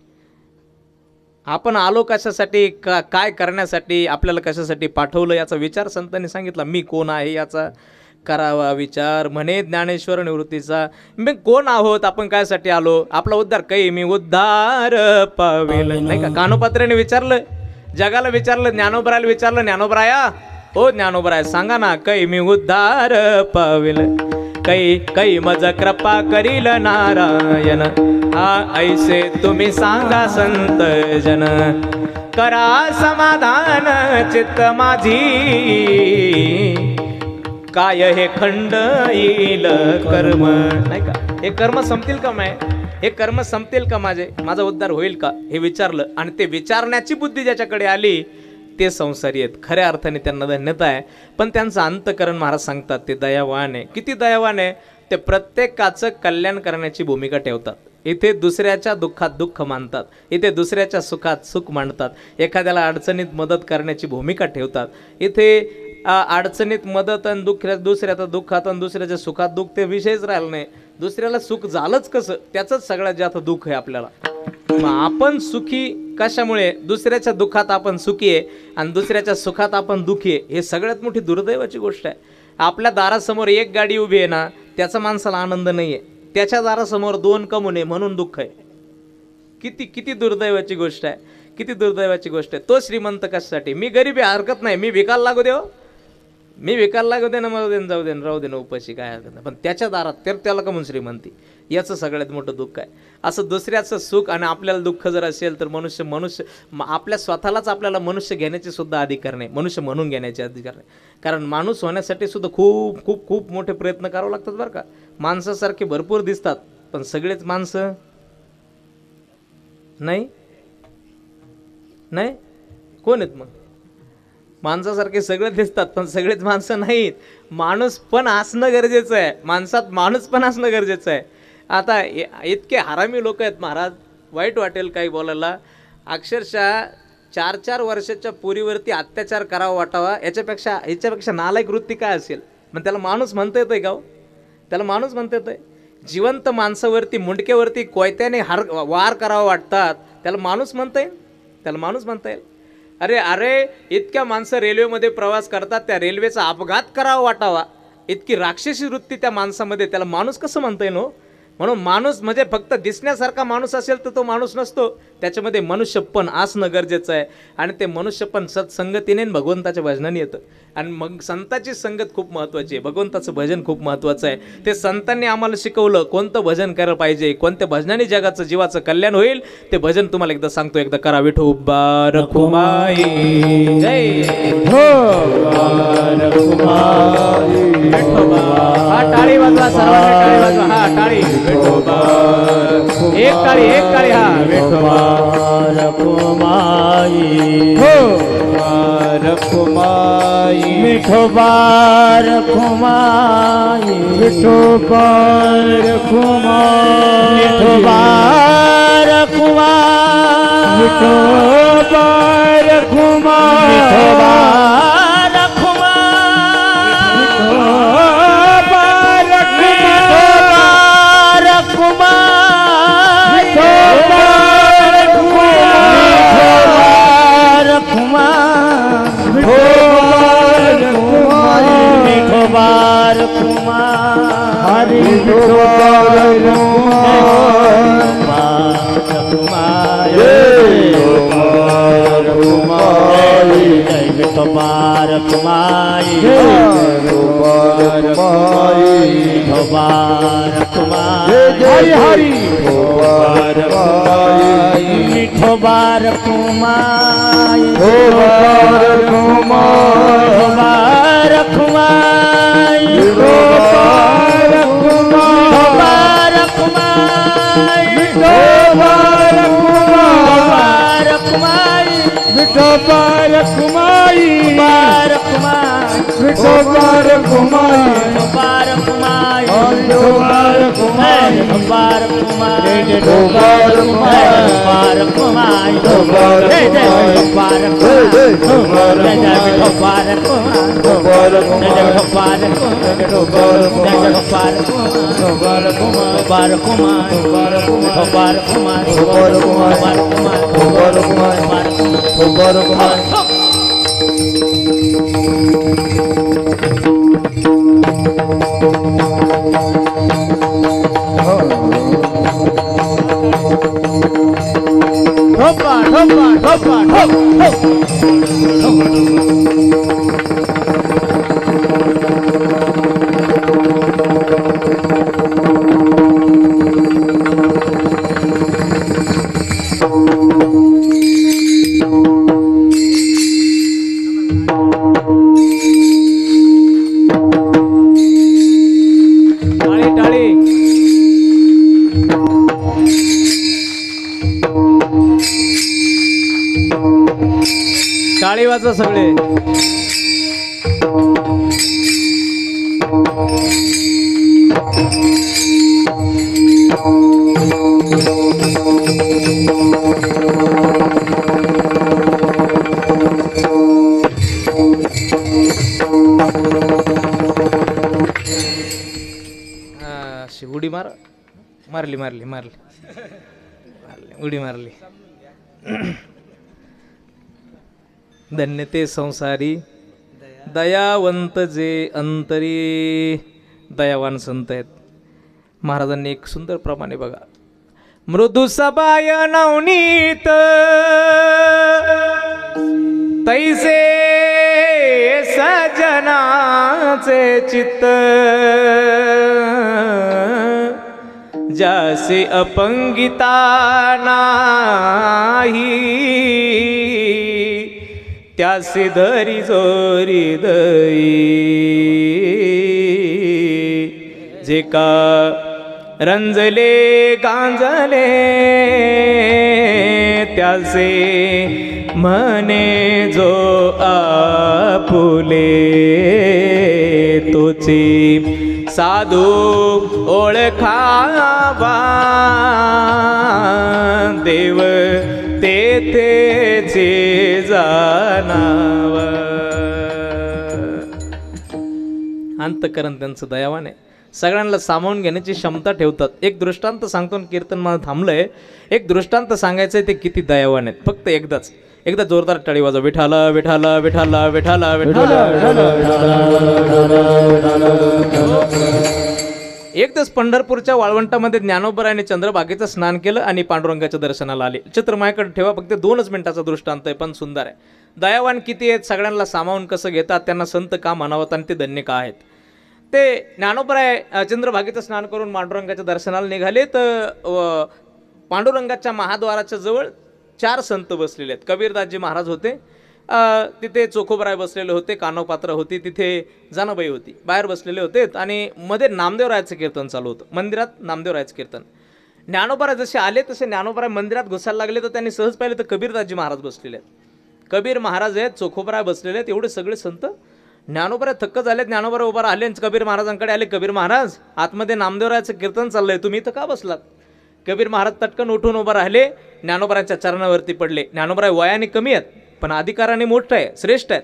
Speaker 1: आपण आलो कशासाठी, काय करण्यासाठी, आपल्याला कशासाठी पाठवलं याचा विचार संतांनी सांगितला. मी कोण आहे याचा करावा विचार, म्हणे ज्ञानेश्वर निवृत्तीचा. मी कोण आहोत, आपण कायसाठी आलो, आपला उद्धार काही मी उद्धार पावेल, नाही का. कानोपात्र्याने विचारलं, जगाला विचारलं, ज्ञानोबरायला विचारलं, ज्ञानोबराया ओ ज्ञानोबराय सांगा ना, कै मी उद्धार पाविल, कै मज कृपा करील नारायण, हा ऐसे तुम्ही सांगा संत जन, करा समाधान चित्त माझी, काय हे खंड येईल कर्म, नाही का? हे कर्म संपतील का माय? हे कर्म संपतील का माझा उद्धार होईल का? हे विचारलं आणि ते विचारण्याची बुद्धी ज्याच्याकडे आली ते संसारी आहेत. खऱ्या अर्थाने त्यांना धन्यता आहे. पण त्यांचं अंतकरण महाराज सांगतात ते दयावान आहे. किती दयावान आहे? ते प्रत्येकाचं कल्याण करण्याची भूमिका ठेवतात. इथे दुसऱ्याच्या दुःखात दुःख मानतात, इथे दुसऱ्याच्या सुखात सुख मांडतात, एखाद्याला अडचणीत मदत करण्याची भूमिका ठेवतात. इथे अडचणीत मदत आणि दुसऱ्याच्या दुःखात आणि दुसऱ्याच्या सुखात दुःख ते विषयच राहिला नाही. दुसऱ्याला सुख झालंच कसं त्याचंच सगळ्यात जास्त दुःख आहे आपल्याला. मग आपण सुखी कशामुळे? दुसऱ्याच्या दुःखात आपण सुखी आहे आणि दुसऱ्याच्या सुखात आपण दुःखी आहे. हे सगळ्यात मोठी दुर्दैवाची गोष्ट आहे. आपल्या दारासमोर एक गाडी उभी आहे ना, त्याचा माणसाला आनंद नाही आहे, त्याच्या दारासमोर दोन कमू नये म्हणून दुःख आहे. किती दुर्दैवाची गोष्ट आहे, किती दुर्दैवाची गोष्ट आहे. तो श्रीमंत कशासाठी? मी गरीब आहे हरकत नाही, मी विकायला लागू दे, मी विकायला लागू दे ना, मला देन जाऊ दे ना, राहू दे ना उपाशी, काय हरकत नाही. पण त्याच्या दारात त्याला का म्हणून श्रीमंती? याचं सगळ्यात मोठं दुःख आहे. असं दुसऱ्याचं सुख आणि आपल्याला दुःख जर असेल तर मनुष्य आपल्या स्वतःलाच आपल्याला मनुष्य घेण्याचे सुद्धा अधिकार नाही, मनुष्य म्हणून घेण्याचे अधिकार नाही. कारण माणूस होण्यासाठी सुद्धा खूप खूप खूप मोठे प्रयत्न करावे लागतात बरं का. माणसासारखे भरपूर दिसतात पण सगळेच माणसं नाही. कोण आहेत मग? माणसासारखे सगळे दिसतात पण सगळेच माणसं नाहीत. माणूस पण असणं गरजेचं आहे, माणसात माणूस पण असणं गरजेचं आहे. आता इतके हरामी लोक आहेत महाराज, वाईट वाटेल काही बोलायला. अक्षरशः 4-4 वर्षाच्या पोरीवरती अत्याचार करावा वाटावा याच्यापेक्षा नालायक वृत्ती काय असेल? मग त्याला माणूस म्हणता येतंय का? त्याला माणूस म्हणता येतंय? जिवंत माणसावरती मुंडक्यावरती कोयत्याने वार करावा वाटतात, त्याला माणूस म्हणता येईल? त्याला माणूस म्हणता येईल? अरे इतक्या माणसं रेल्वेमध्ये प्रवास करतात, त्या रेल्वेचा अपघात करावा वाटावा इतकी राक्षसी वृत्ती त्या माणसामध्ये, त्याला माणूस कसं म्हणता येईल हो? म्हणून माणूस म्हणजे फक्त दिसण्यासारखा माणूस असेल तर तो माणूस नसतो, त्याच्यामध्ये मनुष्यपण असणं गरजेचं आहे. आणि ते मनुष्यपण सत्संगतीने भगवंताच्या भजनाने येतं. आणि मग संताची संगत खूप महत्त्वाची आहे, भगवंताचं भजन खूप महत्त्वाचं आहे. ते संतांनी आम्हाला शिकवलं कोणतं भजन करायला पाहिजे, कोणत्या भजनाने जगाचं जीवाचं कल्याण होईल. ते भजन तुम्हाला एकदा सांगतो, एकदा करा. विठोबा रखुमाई जय, विठोबा. हा टाळी वाजवा सर्वांनी, टाळी वाजवा, हा टाळी. विठोबा एक टाळी हा. विठोबा
Speaker 2: रखुमाई,
Speaker 3: रखुमाई,
Speaker 2: विठोबा रखुमाई,
Speaker 3: विठोबा रखुमाई,
Speaker 2: विठोबा रखुमाई,
Speaker 3: विठोबा रखुमाई,
Speaker 2: विठोबा
Speaker 1: वाचा सगळे. उडी मारली उडी मारली. धन्य ते संसारी दयावंत जे अंतरी. दयावान संत आहेत. महाराजांनी एक सुंदर प्रमाणे बघा. मृदू सबाय नवनीत तैसे सजनाचे चित्त. जैसे अपंगिता नाही त्यासे धरी जोरी दई. जे का रंजले गांजले त्यासे म्हणे जो आपुले. तोची साधू ओळखावा देव तेथेचे जाणावा. अंतकरण त्यांचं दयावान आहे. सगळ्यांना सामावून घेण्याची क्षमता ठेवतात. एक दृष्टांत सांगतो. कीर्तन मला थांबलंय. एक दृष्टांत सांगायचंय ते किती दयावान आहेत. फक्त एकदा जोरदार टाळी वाजवा. विठाला विठाला विठाला विठाला विठाला. एक दिवस पंढरपूरच्या वाळवंटामध्ये ज्ञानोबरायाने चंद्रभागेचं स्नान केलं आणि पांडुरंगाच्या दर्शनाला आले. चित्र माझ्याकडे ठेवा. फक्त 2 मिनिटाचा दृष्टांत आहे पण सुंदर आहे. दयावान किती आहेत. सगळ्यांना सामावून कसं घेतात. त्यांना संत का म्हणावत आणि ते धन्य का आहेत. ते ज्ञानोबराय चंद्रभागेचं स्नान करून पांडुरंगाच्या दर्शनाला निघाले. तर पांडुरंगाच्या महाद्वाराच्या जवळ 4 संत बसलेले आहेत. कबीरदासजी महाराज होते तिथे. चोखोबराय बसलेले होते. कानोपात्र होती तिथे. जानाबाई होती बाहेर बसलेले होते. आणि मध्ये नामदेवरायाचं कीर्तन चालू होतं. मंदिरात नामदेवरायाचं कीर्तन. ज्ञानोबराय जसे आले तसे ज्ञानोबराय मंदिरात घुसायला लागले. तर त्यांनी सहज पाहिले तर कबीरदासजी महाराज बसलेले आहेत. कबीर महाराज आहेत. चोखोबराय बसलेले आहेत. एवढे सगळे संत. ज्ञानोबराय थक्क झाले. ज्ञानोबराय उभा राहिले. कबीर महाराजांकडे आले. कबीर महाराज आतमध्ये नामदेवरायाचं कीर्तन चाललंय. तुम्ही इथं का बसलात. कबीर महाराज तटकन उठून उभा राहिले. ज्ञानोबरायांच्या चरणावरती पडले. ज्ञानोबराय वयाने कमी आहेत पण अधिकाराने मोठं आहे. श्रेष्ठ आहेत.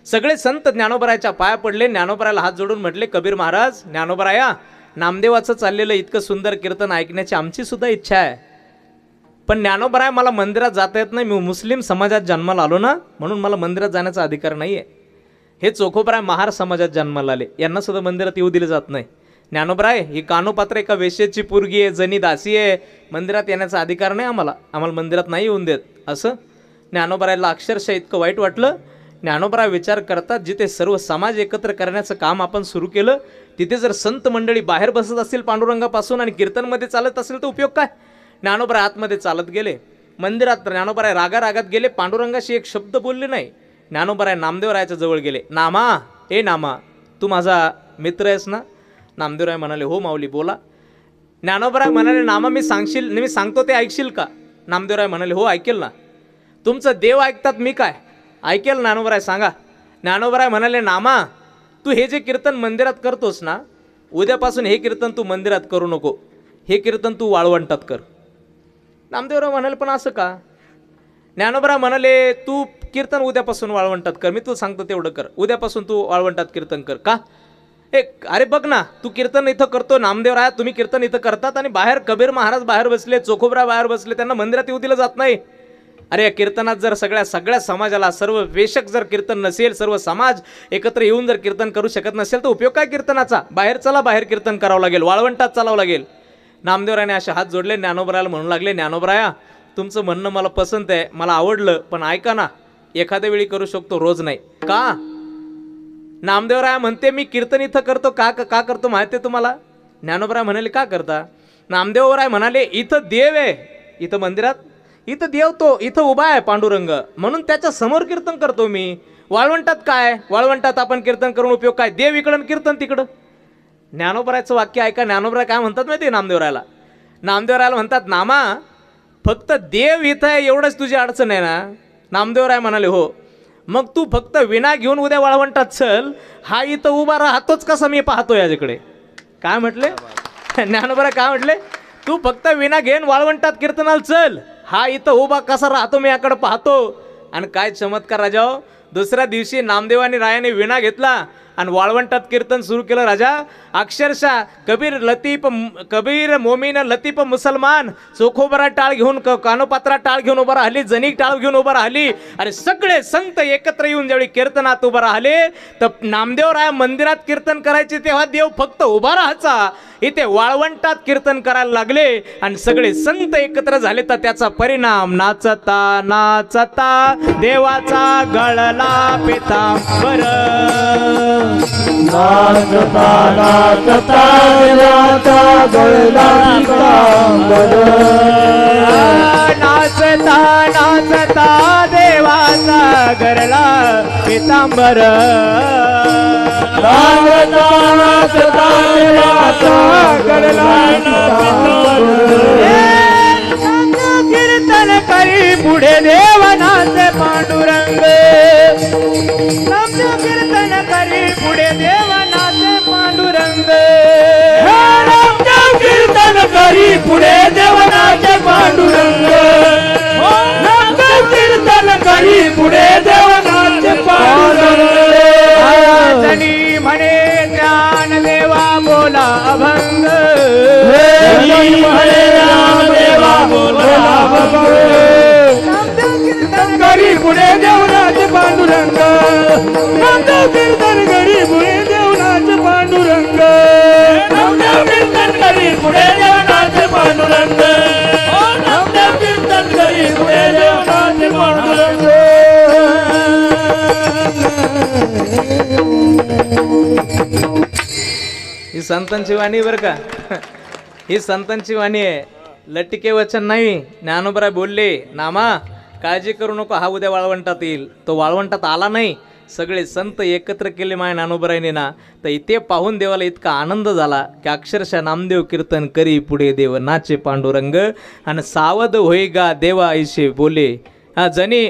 Speaker 1: सगळे संत ज्ञानोबरायाच्या पाया पडले. ज्ञानोबरायाला हात जोडून म्हटले कबीर महाराज ज्ञानोबराया नामदेवाचं चाललेलं इतकं सुंदर कीर्तन ऐकण्याची आमची सुद्धा इच्छा आहे. पण ज्ञानोबराय मला मंदिरात जाता येत नाही. मी मुस्लिम समाजात जन्माला आलो ना म्हणून मला मंदिरात जाण्याचा अधिकार नाही आहे. हे चोखोबराय महार समाजात जन्माला आले. यांना सुद्धा मंदिरात येऊ दिलं जात नाही. ज्ञानोबराय ही कानोपात्र एका वेश्येची पोरगी आहे. जनी दासी आहे. मंदिरात येण्याचा अधिकार नाही आम्हाला मंदिरात नाही येऊन देत. असं ज्ञानोबरायला अक्षरशः इतकं वाईट वाटलं. ज्ञानोबराय विचार करतात जिथे सर्व समाज एकत्र करण्याचं काम आपण सुरू केलं तिथे जर संत मंडळी बाहेर बसत असतील पांडुरंगापासून आणि कीर्तनमध्ये चालत असेल तर उपयोग काय. ज्ञानोबराय आतमध्ये चालत गेले. मंदिरात ज्ञानोबराय रागारागात गेले. पांडुरंगाशी एक शब्द बोलले नाही. ज्ञानोबराय नामदेवरायाच्या जवळ गेले. नामा ए नामा तू माझा मित्र आहेस ना. नामदेवराय म्हणाले हो माऊली बोला. ज्ञानोबराय म्हणाले नामा मी सांगतो ते ऐकशील का. नामदेवराय म्हणाले हो ऐकेल ना. तुमचं देव ऐकतात मी काय ऐकेल. ज्ञानोबराय सांगा. ज्ञानोबराय म्हणाले नामा तू हे जे कीर्तन मंदिरात करतोस ना उद्यापासून हे कीर्तन तू मंदिरात करू नको. हे कीर्तन तू वाळवंटात कर. नामदेवराय म्हणाले पण असं का. ज्ञानोबराय म्हणाले तू कीर्तन उद्यापासून वाळवंटात कर. मी तू सांगतो तेवढं कर. उद्यापासून तू वाळवंटात कीर्तन कर. का अरे बघ ना तू कीर्तन इथं करतो. नामदेवराय तुम्ही कीर्तन इथं करतात आणि बाहेर कबीर महाराज बाहेर बसले. चोखोबराय बाहेर बसले. त्यांना मंदिरात येऊ दिलं जात नाही. अरे या कीर्तनात जर सगळ्या समाजाला सर्व वेशक जर कीर्तन नसेल सर्व समाज एकत्र येऊन जर कीर्तन करू शकत नसेल तर उपयोग काय कीर्तनाचा. बाहेर चला बाहेर कीर्तन करावं लागेल. वाळवंटात चालावं लागेल. नामदेवरायाने असे हात जोडले. ज्ञानोबरायाला म्हणू लागले ज्ञानोबराया तुमचं म्हणणं मला पसंत आहे. मला आवडलं पण ऐका ना एखाद्या वेळी करू शकतो रोज नाही का. नामदेवराय म्हणते मी कीर्तन इथं करतो का करतो माहिती आहे तुम्हाला. ज्ञानोबराय म्हणाले का करता. नामदेवराय म्हणाले इथं देव आहे. इथं मंदिरात इथं देव तो इथं उभा आहे पांडुरंग म्हणून त्याच्या समोर कीर्तन करतो मी. वाळवंटात काय वाळवंटात आपण कीर्तन करून उपयोग काय. देव इकडं कीर्तन तिकडं. ज्ञानोबरायचं वाक्य ऐका. ज्ञानोबराय काय म्हणतात माहिती नामदेवरायाला म्हणतात नामा फक्त देव इथं आहे एवढंच तुझी अडचण आहे ना. नामदेवराय म्हणाले हो. मग तू फक्त विना घेऊन उद्या वाळवंटात चल, हा इथं उभा राहतोच कसा मी पाहतो याच्याकडे. काय म्हटले ज्ञानोबा, काय म्हटले? तू फक्त विना घेऊन वाळवंटात कीर्तनाला चल, हा इथं उभा कसा राहतो मी याकडे पाहतो. आणि काय चमत्कार राजा, दुसऱ्या दिवशी नामदेवानी रायाने विणा घेतला आणि वाळवंटात कीर्तन सुरू केलं. राजा अक्षरशः कबीर मोमीन लतीफ मुसलमान चोखोबरा टाळ घेऊन, कानोपात्रा टाळ घेऊन उभा राहिली, जनिक टाळ घेऊन उभा राहिली. अरे सगळे संत एकत्र येऊन ज्यावेळी कीर्तनात उभा राहिले तर नामदेव राया मंदिरात कीर्तन करायचे तेव्हा देव फक्त उभा राहायचा, इथे वाळवंटात कीर्तन करायला लागले आणि सगळे संत एकत्र झाले. तर त्याचा परिणाम नाचता नाचता देवाचा गळला पितांबर,
Speaker 3: नाचता नाचता देवाचा गळला पितांबर,
Speaker 1: नाचता नाचता देवाचा गळला पितांबर,
Speaker 3: नाचता नाचता देवाचा गळला पितांबर.
Speaker 1: कीर्तन करी पुढे देवनाचे पांडुरंग, नामदेव कीर्तन करी पुढे देवनाचे पांडुरंग,
Speaker 3: नामदेव कीर्तन करी पुढे देवनाचे पांडुरंग, नामदेव कीर्तन करी पुढे देवनाचे पांडुरंग.
Speaker 1: जनी म्हणे ज्ञान देवा बोला अभंग,
Speaker 3: म्हणे रामदेवा बोला अभंग, करी पुढे देवनाचे पांडुरंग, नामदेव कीर्तन करी पुढे देवनाचे पांडुरंग, नामदेव कीर्तन करी पुढे देवनाचे पांडुरंग, नामदेव कीर्तन करी पुढे देवनाचे पांडुरंग.
Speaker 1: ही संतांची वाणी बरं का, ही संतांची वाणी आहे, लटिके वचन नाही. ज्ञानोबराय बोलले, नामा काळजी करू नको, हा उद्या वाळवंटात येईल. तो वाळवंटात आला नाही, सगळे संत एकत्र केले माय ज्ञानोबरायने ना. तर इथे पाहून देवाला इतका आनंद झाला की अक्षरशः नामदेव कीर्तन करी पुढे देव नाचे पांडुरंग, आणि सावध होई गा देवा ऐशे बोले, जनी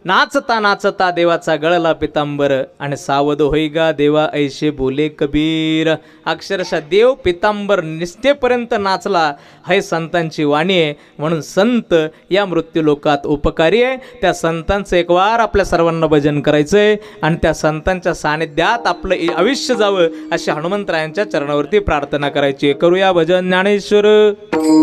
Speaker 1: नाचता नाचता देवाचा गळला पितांबर, आणि सावध होई गा देवा ऐशे बोले कबीर. अक्षरशः देव पितांबर निष्ठेपर्यंत नाचला, हे संतांची वाणी आहे. म्हणून संत या मृत्यू लोकात उपकारी आहे. त्या संतांचं एक वार आपल्या सर्वांना भजन करायचंय आणि त्या संतांच्या सानिध्यात आपलं आयुष्य जावं अशी हनुमंतरायांच्या चरणावरती प्रार्थना करायची. करूया भजन. ज्ञानेश्वर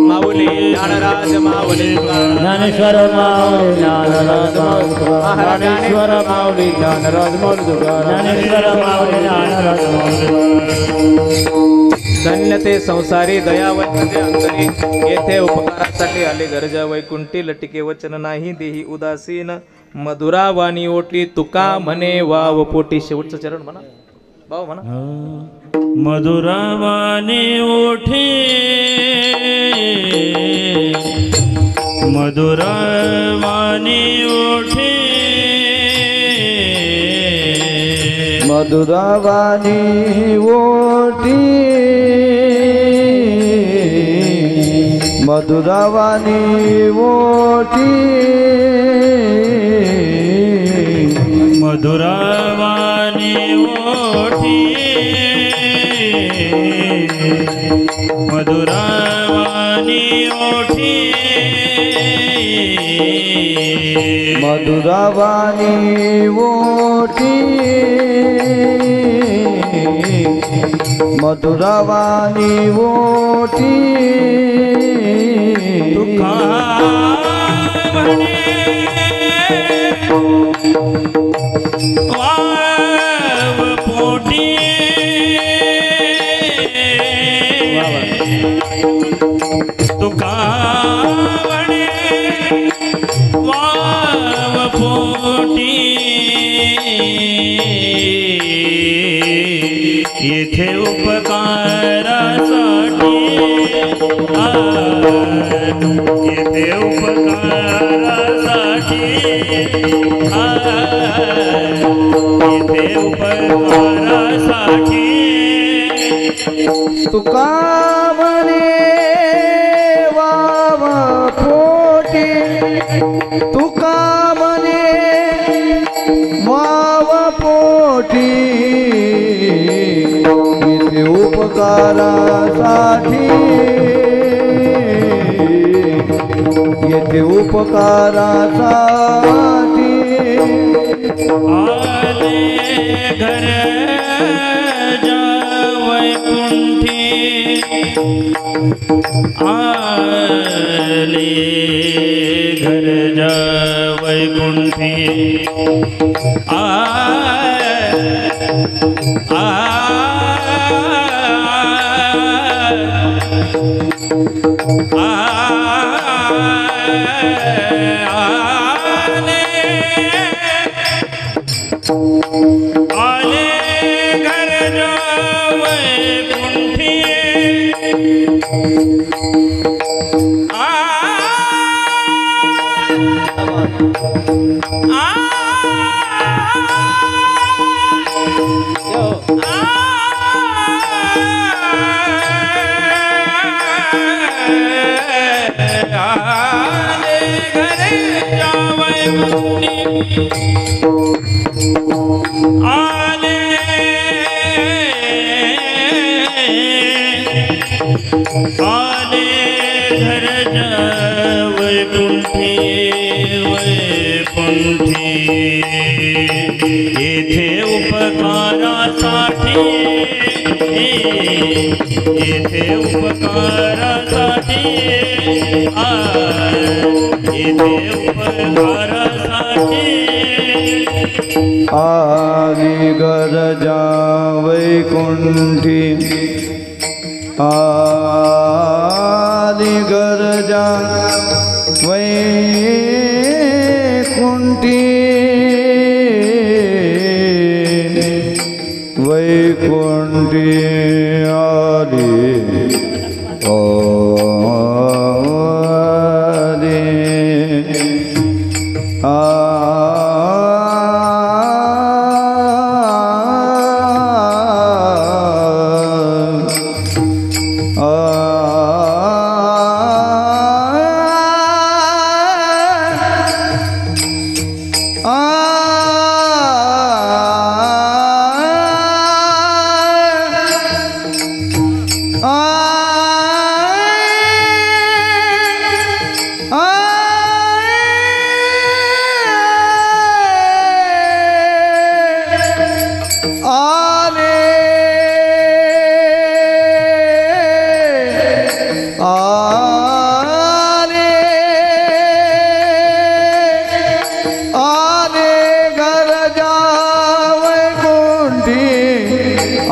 Speaker 1: माऊली ज्ञानराज माऊली,
Speaker 3: ज्ञानेश्वर माऊली ज्ञानराज माऊली, ज्ञानेश्वर माऊली ज्ञानराज माऊली, ज्ञानेश्वर माऊली ज्ञानराज माऊली.
Speaker 1: धन्य ते संसारी दयावंत अंतरी, येथे उपकारासाठी आले गरजा वैकुंठी, लटिके वचन नाही देही उदासीन, मधुरा वाणी ओटली तुका म्हणे वाव पोटी. शेवटचं चरण म्हणा भाऊ, म्हणा.
Speaker 2: मधुरा वाणी ओठी, मधुरा वाणी ओठी,
Speaker 3: मधुरा वाणी ओठी, मधुरा वाणी ओठी,
Speaker 2: मधुरा वाणी ओठी, मधुरा वाणी ओठी,
Speaker 3: मधुरा वाणी ओठी, मधुरा वाणी ओठी.
Speaker 2: तुका म्हणे वाव पोटी, तुका म्हणे वाव पोटी, येथे उपकारासाठी, येथे उपकारासाठी, येथे उपकारासाठी.
Speaker 3: तुका म्हणे वाव पोटी, तुका म्हणे उपकारासाठी येथे उपकारासाठी
Speaker 2: आले घर जा वैकुंठी आले घर जा वैकुंठी आले घर जावे कुंठी आले घर जावे कुंठी आले आले घर जावे कुंठी वैकुंठी येथे उपकारासाठी येथे उपकारासाठी येथे उपकारासाठी
Speaker 3: आली गरजा वैकुंठी आली गरजा वैकुंठी वैकुंठी आली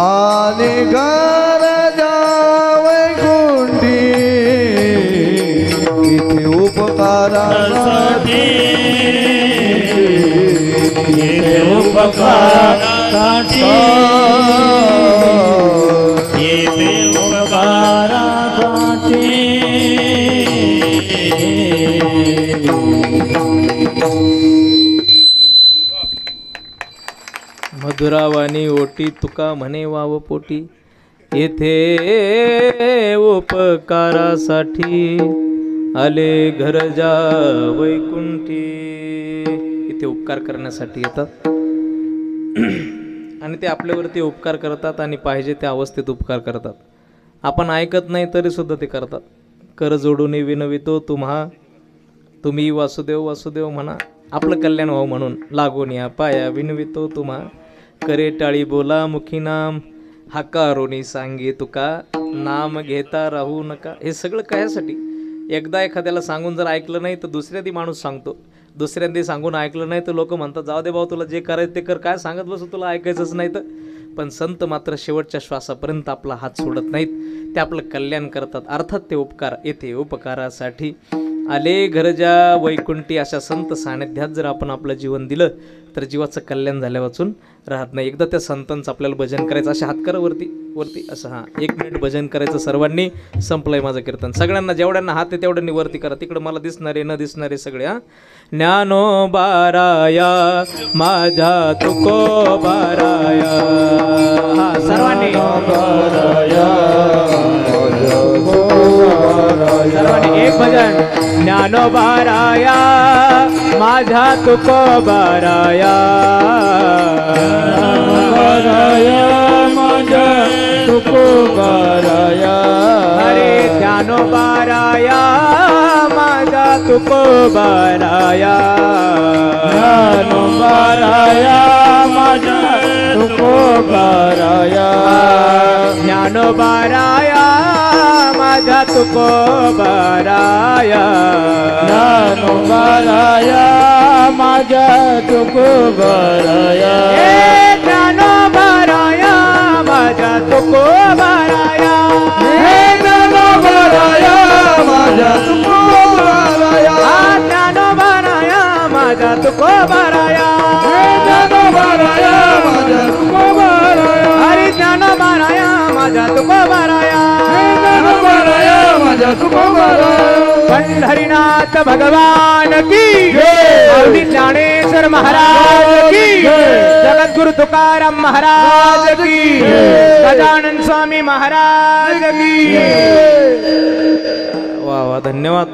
Speaker 3: आले घर जावैकुंठी इथे उपकारासाठी
Speaker 2: येथे उपकारासाठी येथे उपकारासाठी
Speaker 1: मधुरावाणी ओटी तुका म्हणे वाव पोटी येथे उपकारासाठी आले घर जा वैकुंठी. इथे उपकार करण्यासाठी येतात आणि ते आपल्यावरती उपकार करतात आणि पाहिजे त्या अवस्थेत उपकार करतात. आपण ऐकत नाही तरी सुद्धा ते करतात. कर जोडून विनवितो तुम्ही वासुदेव वासुदेव म्हणा, आपलं कल्याण व्हावं म्हणून लागून या पाया विनवितो तुम्हा. करे टाळी बोला मुखी नाम हाकारोनी सांगे तुका, नाम घेता राहू नका. हे सगळं कायासाठी? एकदा एखाद्याला सांगून जर ऐकलं नाही तर दुसऱ्यांदी माणूस सांगतो, दुसऱ्यांदी सांगून ऐकलं नाही तर लोक म्हणतात जाऊ दे भाऊ तुला जे करायचं ते कर, काय सांगत बसू तुला ऐकायचंच नाही तर. पण संत मात्र शेवटच्या श्वासापर्यंत आपला हात सोडत नाहीत, ते आपलं कल्याण करतात. अर्थात ते उपकार येथे उपकारासाठी आले घरजा वैकुंठी. अशा संत सानिध्यात जर आपण आपलं जीवन दिलं तर जीवाचं कल्याण झाल्या वाचून राहत नाही. एकदा त्या संतांचं आपल्याला भजन करायचं. अशा हात करा वरती वरती असं, हां 1 मिनिट भजन करायचं सर्वांनी. संपलंय माझं कीर्तन. सगळ्यांना जेवढ्यांना हात आहे तेवढ्यांनी वरती करा. तिकडं मला दिसणारे न दिसणारे सगळे. हां ज्ञानो बाराया माझ्या तुको बाराया. हां सर्वांनी सर्वांनी एक भजन. ज्ञानोबाराया माझा तुकोबाराया
Speaker 3: माझ्या तुकोबाराया
Speaker 1: हरे ज्ञानोबाराया माझा तुकोबाराया
Speaker 3: ज्ञानोबाराया माझ्या तुकोबाराया
Speaker 1: ज्ञानोबाराया माझा तुकोबाराया
Speaker 3: ज्ञानोबाराया माझ्या तुकोबाराया
Speaker 1: ज्ञानोबाराया माझा तुकोबाराया
Speaker 3: ज्ञानोबाराया माझ्या तुकोबाराया
Speaker 1: ज्ञानोबाराया माझा तुकोबाराया
Speaker 3: ज्ञानोबाराया माझ्या तुकोबाराया
Speaker 1: हरी ज्ञानोबाराया माझा तुकोबाराया
Speaker 3: ज्ञानोबाराया माझ्या तुकोबाराया
Speaker 1: पंढरीनाथ भगवान की
Speaker 3: जय।
Speaker 1: माऊली ज्ञानेश्वर महाराज की जगद्गुरु तुकाराम महाराज की गजानन स्वामी महाराज की वाह वाह धन्यवाद।